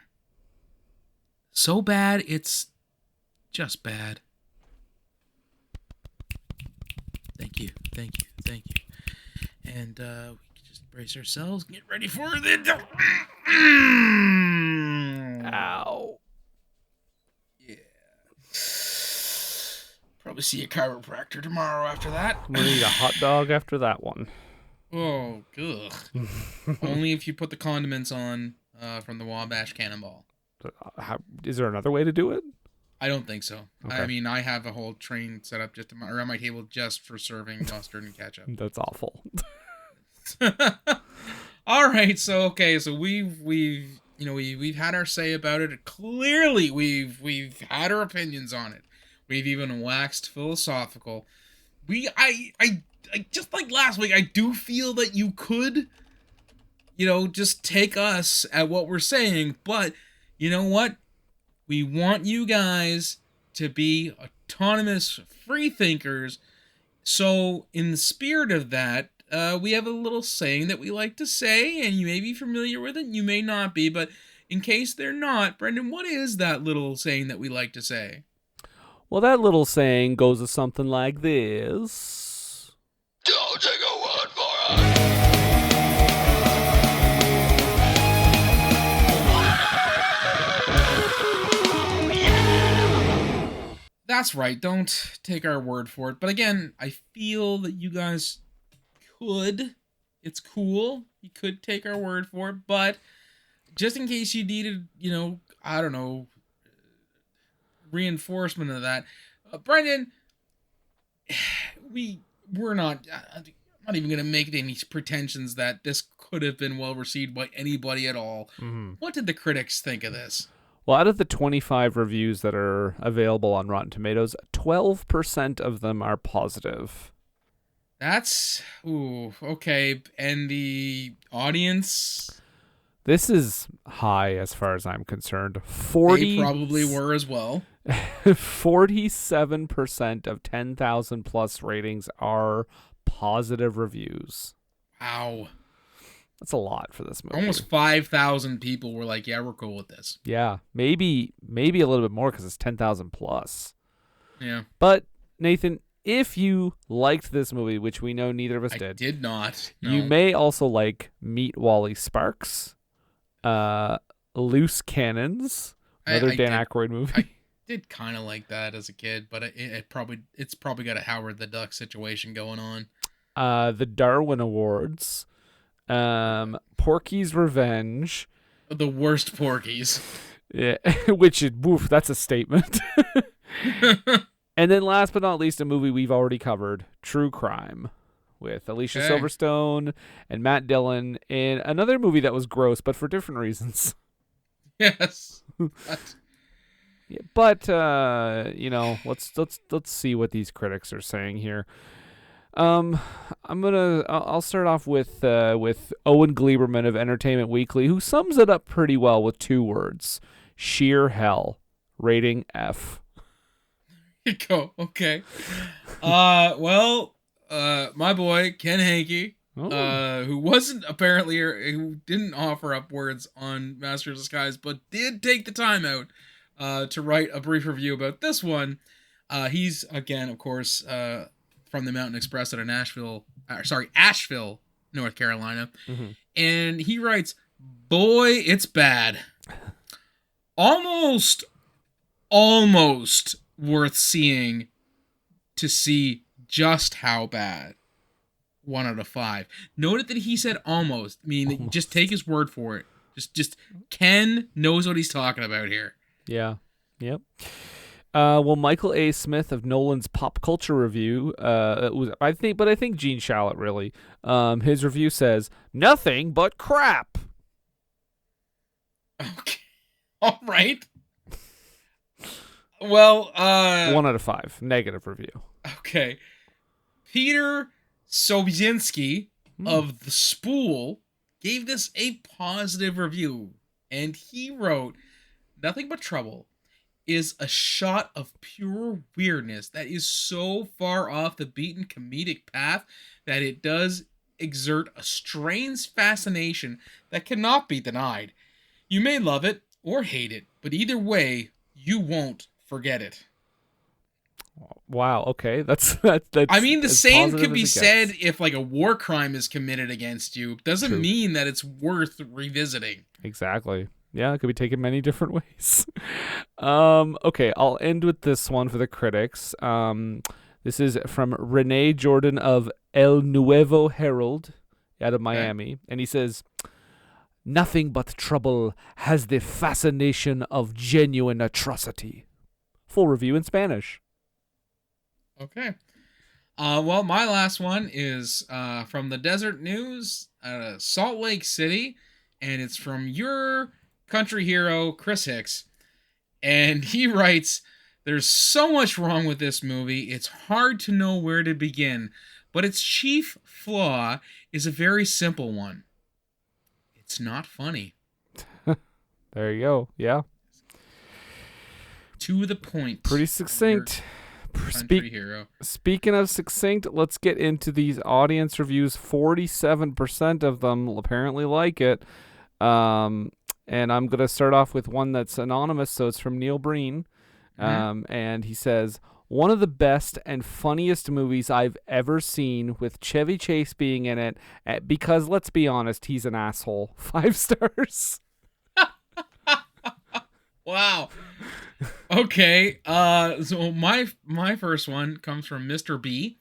So bad it's just bad. Thank you. And we can just brace ourselves, get ready for the... Ow. Yeah. Probably see a chiropractor tomorrow after that. I'm gonna eat a hot dog after that one. Oh, ugh. Only if you put the condiments on from the Wabash Cannonball. Is there another way to do it? I don't think so. Okay. I mean, I have a whole train set up around my table just for serving mustard and ketchup. That's awful. All right, so we've had our say about it. Clearly, we've had our opinions on it. We've even waxed philosophical. I just like last week. I do feel that you could, just take us at what we're saying, but you know what? We want you guys to be autonomous free thinkers. So in the spirit of that, we have a little saying that we like to say, and you may be familiar with it, you may not be, but in case they're not, Brendan, what is that little saying that we like to say? Well, that little saying goes to something like this. Don't take a word for it. That's right, don't take our word for it. But again, I feel that you guys could. It's cool. You could take our word for it, but just in case you needed, I don't know, reinforcement of that, Brendan, we're not. I'm not even going to make any pretensions that this could have been well received by anybody at all. Mm-hmm. What did the critics think of this? Well, out of the 25 reviews that are available on Rotten Tomatoes, 12% of them are positive. That's okay. And the audience? This is high as far as I'm concerned. 40 They probably were as well. 47% of 10,000 plus ratings are positive reviews. Wow. That's a lot for this movie. Almost 5,000 people were like, yeah, we're cool with this. Yeah, maybe a little bit more because it's 10,000 plus. Yeah. But, Nathan, if you liked this movie, which we know neither of us I did, did not. No. you may also like Meet Wally Sparks, Loose Cannons, another Dan Aykroyd movie. I did kind of like that as a kid, but it's probably got a Howard the Duck situation going on. The Darwin Awards, Porky's Revenge. The worst Porkies. Yeah, which is, woof, that's a statement. And then last but not least, a movie we've already covered, True Crime, with Alicia Silverstone and Matt Dillon, in another movie that was gross, but for different reasons. Yes. Yeah, but let's see what these critics are saying here. I'll start off with Owen Gleiberman of Entertainment Weekly, who sums it up pretty well with 2 words: sheer hell. Rating F. Go. Okay. My boy Ken Hankey, who who didn't offer up words on Master of Disguise, but did take the time out to write a brief review about this one. He's again, of course, from the Mountain Express out of Asheville, North Carolina, and he writes, "Boy, it's bad. Almost worth seeing to see just how bad." 1 out of 5. Note that he said almost, meaning just take his word for it. Just Ken knows what he's talking about here. Yeah. Yep. Well, Michael A. Smith of Nolan's Pop Culture Review, I think Gene Shalit really. His review says nothing but crap. Okay. All right. Well, 1 out of 5. Negative review. Okay. Peter Sobieszynski of The Spool gave this a positive review, and he wrote, "Nothing But Trouble is a shot of pure weirdness that is so far off the beaten comedic path that it does exert a strange fascination that cannot be denied. You may love it or hate it, but either way, you won't forget it." Wow. Okay, that's. I mean, the same could be said if like a war crime is committed against you. Doesn't mean that it's worth revisiting. Exactly. Yeah, it could be taken many different ways. Okay, I'll end with this one for the critics. This is from Renee Jordan of El Nuevo Herald out of Miami, and he says, "Nothing But Trouble has the fascination of genuine atrocity." Full review in Spanish. Okay. Well, my last one is from the Desert News, Salt Lake City, and it's from your country hero, Chris Hicks. And he writes, "There's so much wrong with this movie, it's hard to know where to begin, but its chief flaw is a very simple one. It's not funny." There you go. Yeah. To the point. Pretty succinct. country hero. Speaking of succinct, let's get into these audience reviews. 47% of them apparently like it. And I'm going to start off with one that's anonymous, so it's from Neil Breen. And he says, one of the best and funniest movies I've ever seen, with Chevy Chase being in it, because let's be honest, he's an asshole. 5 stars. Wow. Okay. So my first one comes from Mr. B.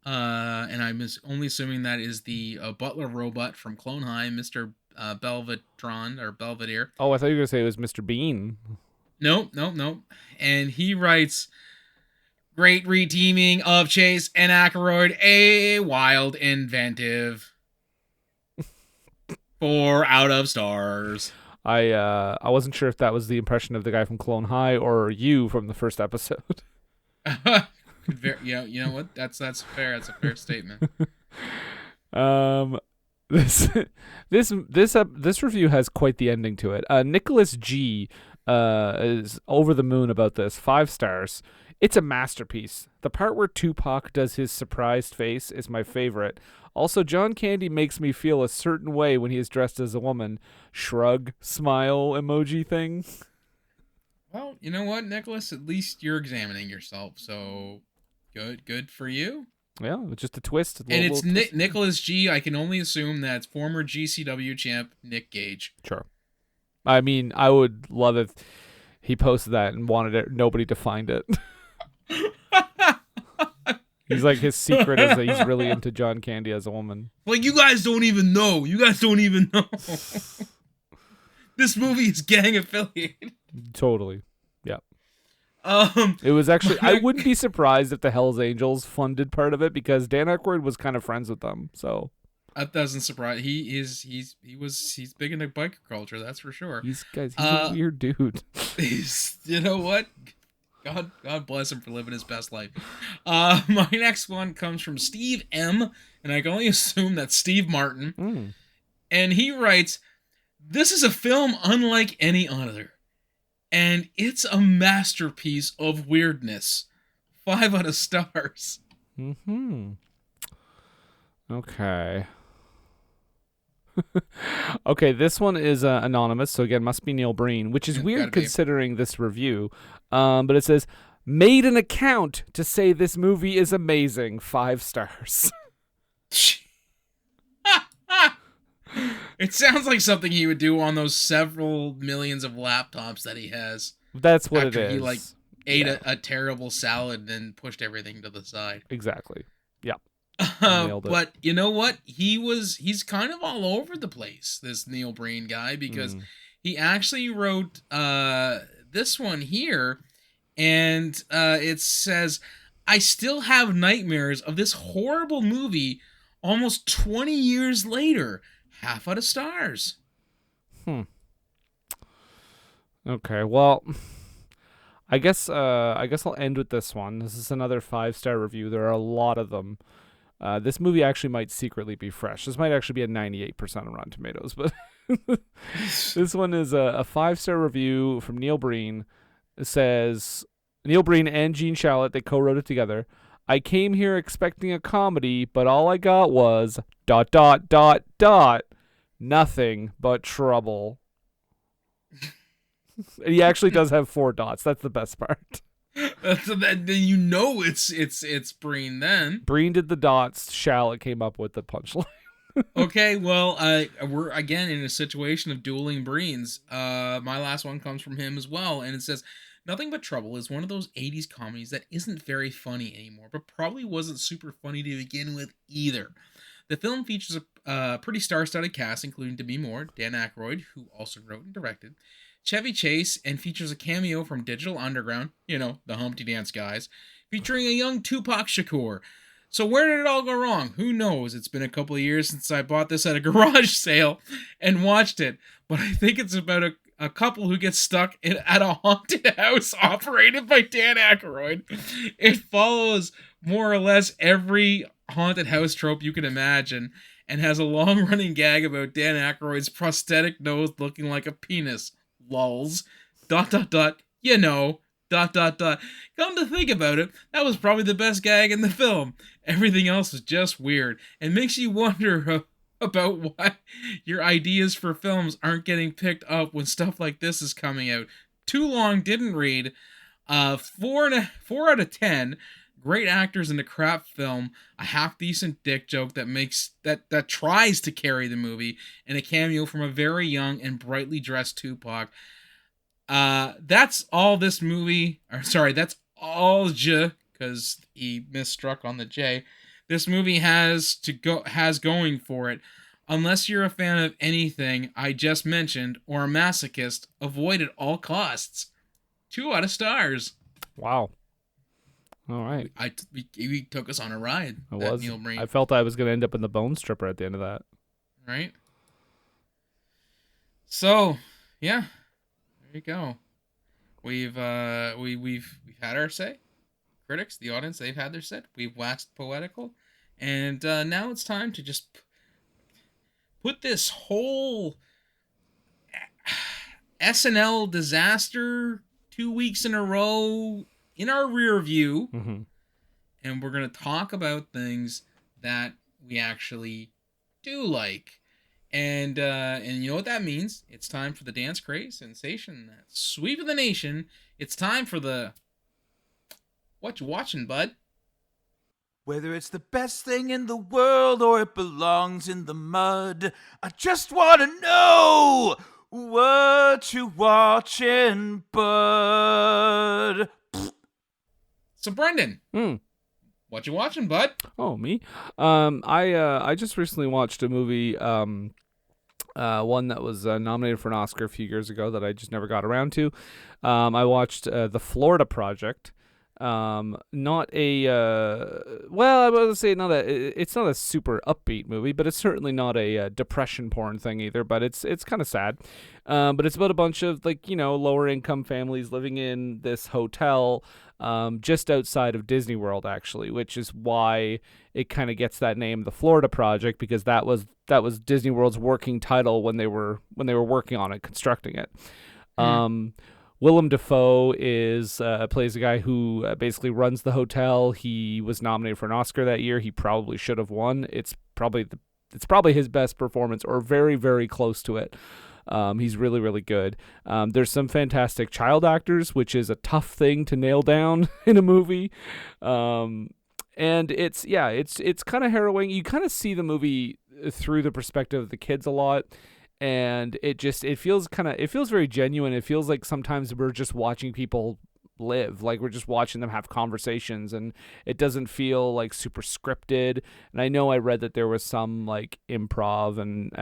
And I'm only assuming that is the butler robot from Clone High, Mr. Belvedron or Belvedere. Oh, I thought you were going to say it was Mr. Bean. Nope. And he writes, great reteaming of Chase and Aykroyd, a wild inventive. 4 out of stars. I wasn't sure if that was the impression of the guy from Clone High or you from the first episode. Yeah, you know what? That's fair. That's a fair statement. This review has quite the ending to it. Nicholas G is over the moon about this. 5 stars. It's a masterpiece. The part where Tupac does his surprised face is my favorite. Also, John Candy makes me feel a certain way when he is dressed as a woman. Shrug, smile, emoji thing. Well, you know what, Nicholas? At least you're examining yourself, so good for you. Yeah, just a twist. And it's Nicholas G. I can only assume that's former GCW champ Nick Gage. Sure. I mean, I would love if he posted that and wanted nobody to find it. He's like, his secret is that he's really into John Candy as a woman. Like, you guys don't even know. This movie is gang affiliated. Totally. Yeah. It was actually, I wouldn't be surprised if the Hells Angels funded part of it, because Dan Aykroyd was kind of friends with them. So that doesn't surprise. He's big into biker culture, that's for sure. He's a weird dude. You know what? God bless him for living his best life. My next one comes from Steve M, and I can only assume that's Steve Martin. And he writes, this is a film unlike any other, and it's a masterpiece of weirdness. 5 out of stars. Okay. Okay, this one is anonymous, so again, must be Neil Breen, which is weird considering this review. But it says, made an account to say this movie is amazing. 5 stars. It sounds like something he would do on those several millions of laptops that he has. That's what it is. He ate a terrible salad and then pushed everything to the side. Exactly. Yeah. But you know what? He's kind of all over the place, this Neil Breen guy, because he actually wrote this one here, and it says, I still have nightmares of this horrible movie almost 20 years later. 0.5 out of stars. Okay, well, I guess I'll end with this one. This is another 5-star review. There are a lot of them. This movie actually might secretly be fresh. This might actually be a 98% on Rotten Tomatoes, but this one is a 5-star review from Neil Breen. It says, Neil Breen and Gene Shalit, they co-wrote it together. I came here expecting a comedy, but all I got was ... nothing but trouble. He actually does have 4 dots. That's the best part. Then you know it's Breen then. Breen did the dots. Shalit came up with the punchline. Okay, well, we're again in a situation of dueling Breens. My last one comes from him as well, and it says, Nothing But Trouble is one of those 80s comedies that isn't very funny anymore, but probably wasn't super funny to begin with either. The film features a pretty star-studded cast, including Demi Moore, Dan Aykroyd, who also wrote and directed, Chevy Chase, and features a cameo from Digital Underground, the Humpty Dance guys, featuring a young Tupac Shakur. So where did it all go wrong? Who knows? It's been a couple of years since I bought this at a garage sale and watched it, but I think it's about a couple who gets stuck at a haunted house operated by Dan Aykroyd. It follows more or less every haunted house trope you can imagine, and has a long-running gag about Dan Aykroyd's prosthetic nose looking like a penis. Lulz. ... dot dot dot. Come to think about it, that was probably the best gag in the film. Everything else is just weird and makes you wonder about why your ideas for films aren't getting picked up when stuff like this is coming out. Too long, didn't read. 4 out of 10. Great actors in a crap film. A half decent dick joke that tries to carry the movie, and a cameo from a very young and brightly dressed Tupac. That's all this movie. Or sorry, that's all because he misstruck on the J. This movie has going for it. Unless you're a fan of anything I just mentioned or a masochist, avoid at all costs. 2 out of stars. Wow. All right. He took us on a ride. Neil Breen. I felt I was going to end up in the bone stripper at the end of that. Right. So, yeah, there you go. We've had our say. Critics, the audience, they've had their say. We've waxed poetical, and now it's time to just put this whole SNL disaster 2 weeks in a row in our rear view, and we're going to talk about things that we actually do like. And you know what that means? It's time for the dance craze sensation that sweep of the nation. It's time for the what you watching, bud? Whether it's the best thing in the world or it belongs in the mud, I just want to know what you watching, bud. So, Brendan, what you watching, bud? Oh, me? I just recently watched a movie, one that was nominated for an Oscar a few years ago that I just never got around to. I watched The Florida Project. Not a well, I would say it's not a super upbeat movie, but it's certainly not a depression porn thing either, but it's kind of sad. But it's about a bunch of lower income families living in this hotel just outside of Disney World, actually, which is why it kind of gets that name, The Florida Project, because that was Disney World's working title when they were working on it, constructing it. Willem Dafoe plays a guy who basically runs the hotel. He was nominated for an Oscar that year. He probably should have won. It's probably his best performance, or very, very close to it. He's really, really good. There's some fantastic child actors, which is a tough thing to nail down in a movie. And it's kind of harrowing. You kind of see the movie through the perspective of the kids a lot. And it feels very genuine. It feels like sometimes we're just watching people live, like we're just watching them have conversations, and it doesn't feel like super scripted. And I know I read that there was some like improv and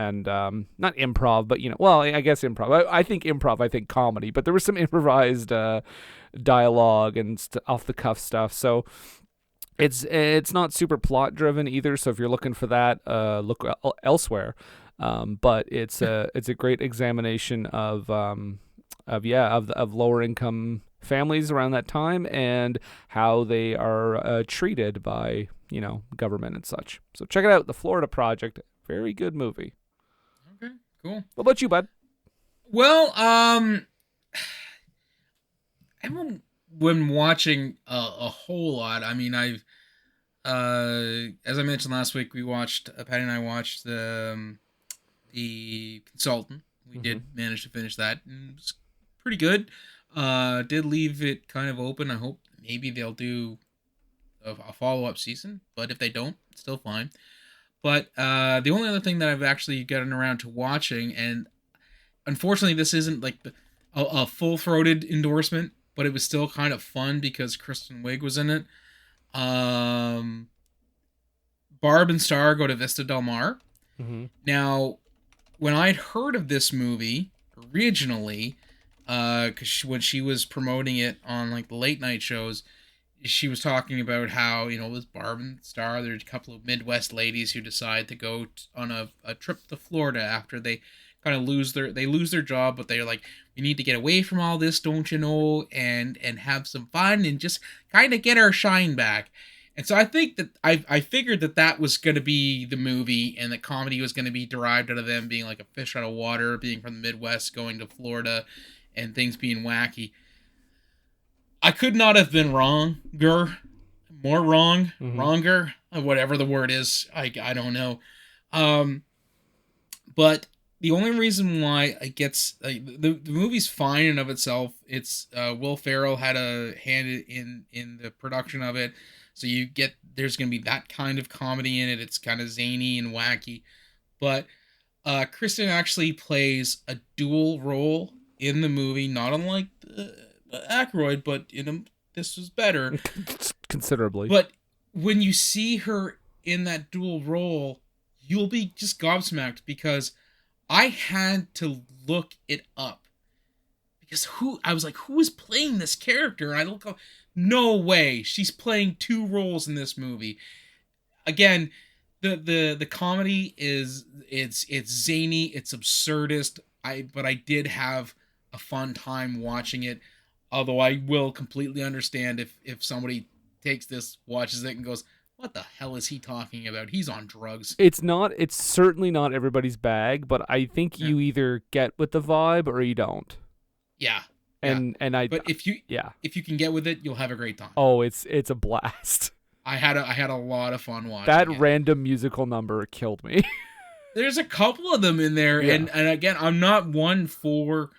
not improv, but I guess improv. I think improv, I think comedy, but there was some improvised dialogue and off the cuff stuff. So it's not super plot driven either. So if you're looking for that, look elsewhere. But it's a great examination of lower income families around that time and how they are treated by government and such. So check it out, The Florida Project. Very good movie. Okay, cool. What about you, bud? Well, I haven't been watching a whole lot. I mean, I've as I mentioned last week, Patty and I watched the Consultant. We did manage to finish that. It was pretty good. Did leave it kind of open. I hope maybe they'll do a follow-up season, but if they don't, it's still fine. But the only other thing that I've actually gotten around to watching, and unfortunately this isn't like a full-throated endorsement, but it was still kind of fun because Kristen Wiig was in it. Barb and Star go to Vista Del Mar. Now, when I'd heard of this movie originally, because when she was promoting it on like the late night shows, she was talking about how with Barb and Star, there's a couple of Midwest ladies who decide to go on a trip to Florida after they kind of lose their job, but they're like, we need to get away from all this, don't you know, and have some fun and just kind of get our shine back. And so I think that I figured that was going to be the movie, and the comedy was going to be derived out of them being like a fish out of water, being from the Midwest, going to Florida, and things being wacky. I could not have been wronger, more wrong, wronger, whatever the word is. I don't know. But the only reason why it gets the movie's fine in of itself. It's Will Ferrell had a hand in the production of it, so there's gonna be that kind of comedy in it. It's kind of zany and wacky, but Kristen actually plays a dual role in the movie, not unlike Aykroyd, but this was better considerably. But when you see her in that dual role, you'll be just gobsmacked, because I had to look it up, because I was like, who is playing this character? And I look up, no way, she's playing two roles in this movie. Again, the comedy is it's zany, it's absurdist. But I did have a fun time watching it. Although I will completely understand if somebody takes this, watches it, and goes, what the hell is he talking about? He's on drugs. It's certainly not everybody's bag, but I think you either get with the vibe or you don't. Yeah. But if you can get with it, you'll have a great time. Oh, it's a blast. I had a lot of fun watching that it. Random musical number killed me. There's a couple of them in there, and again, I'm not one for,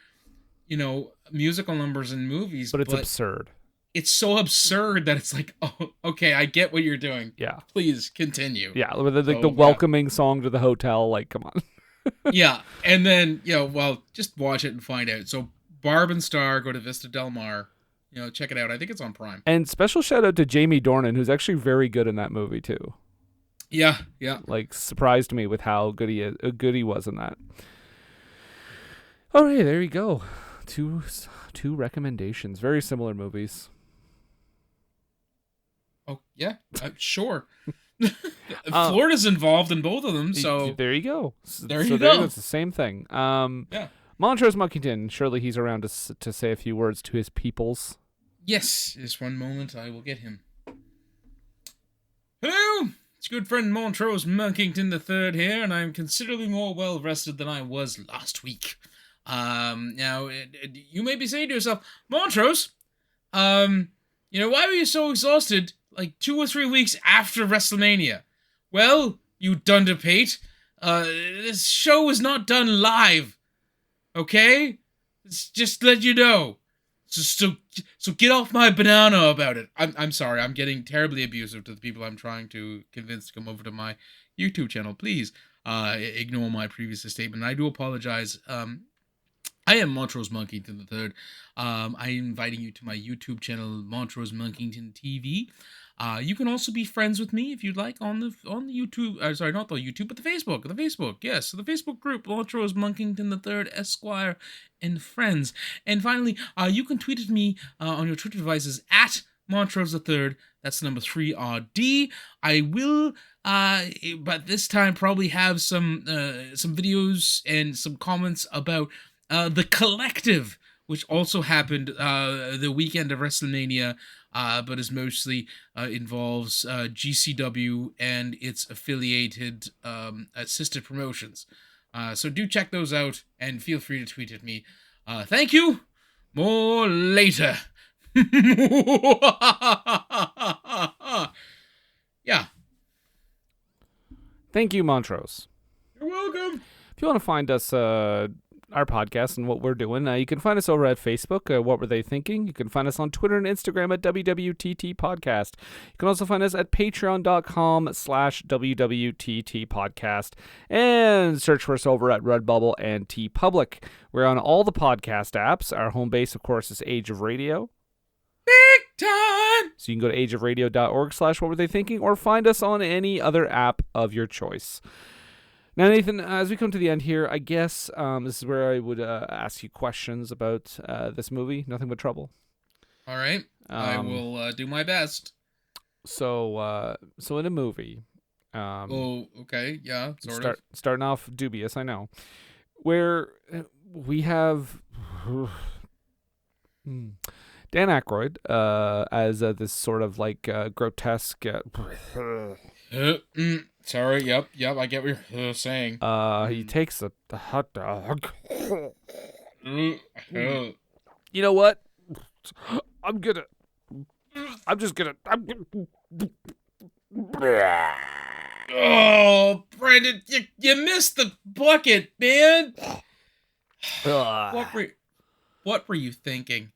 musical numbers in movies, but it's absurd. It's so absurd that it's like, oh, okay, I get what you're doing. Yeah. Please continue. Yeah, the welcoming song to the hotel, like, come on. Yeah, and then, just watch it and find out. So, Barb and Star, go to Vista Del Mar. Check it out. I think it's on Prime. And special shout out to Jamie Dornan, who's actually very good in that movie too. Yeah. Like, surprised me with how good he was in that. All right, there you go. Two recommendations. Very similar movies. Oh yeah, sure. Florida's involved in both of them, so there you go. There you go. It's the same thing. Yeah. Montrose Monkington. Surely he's around to say a few words to his peoples. Yes, just one moment, I will get him. Hello, it's good friend Montrose Monkington III here, and I'm considerably more well rested than I was last week. Now, you may be saying to yourself, Montrose, why were you so exhausted like 2 or 3 weeks after WrestleMania? Well, you dunderpate, this show was not done live, okay? It's just to let you know. So get off my banana about it. I'm sorry, I'm getting terribly abusive to the people I'm trying to convince to come over to my YouTube channel. Please, ignore my previous statement. I do apologize. I am Montrose Monkington III. I am inviting you to my YouTube channel, Montrose Monkington TV. You can also be friends with me if you'd like on the YouTube. Sorry, not the YouTube, but the Facebook. The Facebook, yes. So the Facebook group, Montrose Monkington III, Esquire, and Friends. And finally, you can tweet at me on your Twitter devices at Montrose III. That's the number 3RD. I will, but this time probably have some videos and some comments about The Collective, which also happened the weekend of WrestleMania, but is mostly involves GCW and its affiliated assisted promotions. So do check those out and feel free to tweet at me. Thank you. More later. Yeah. Thank you, Montrose. You're welcome. If you want to find us, our podcast and what we're doing, you can find us over at Facebook, What Were They Thinking? You can find us on Twitter and Instagram at WWTT Podcast. You can also find us at patreon.com/WWTT Podcast and search for us over at Redbubble and TeePublic. We're on all the podcast apps. Our home base, of course, is Age of Radio. Big time! So you can go to ageofradio.org/whatwerethéthinking or find us on any other app of your choice. Now, Nathan, as we come to the end here, I guess this is where I would ask you questions about this movie, Nothing But Trouble. All right. I will do my best. So in a movie... okay, yeah, sort of. Starting off dubious, I know. Where we have... Dan Aykroyd as this sort of like grotesque... Sorry, yep, I get what you're saying. He takes the hot dog. You know what? Oh, Brandon, you missed the bucket, man. What were you thinking?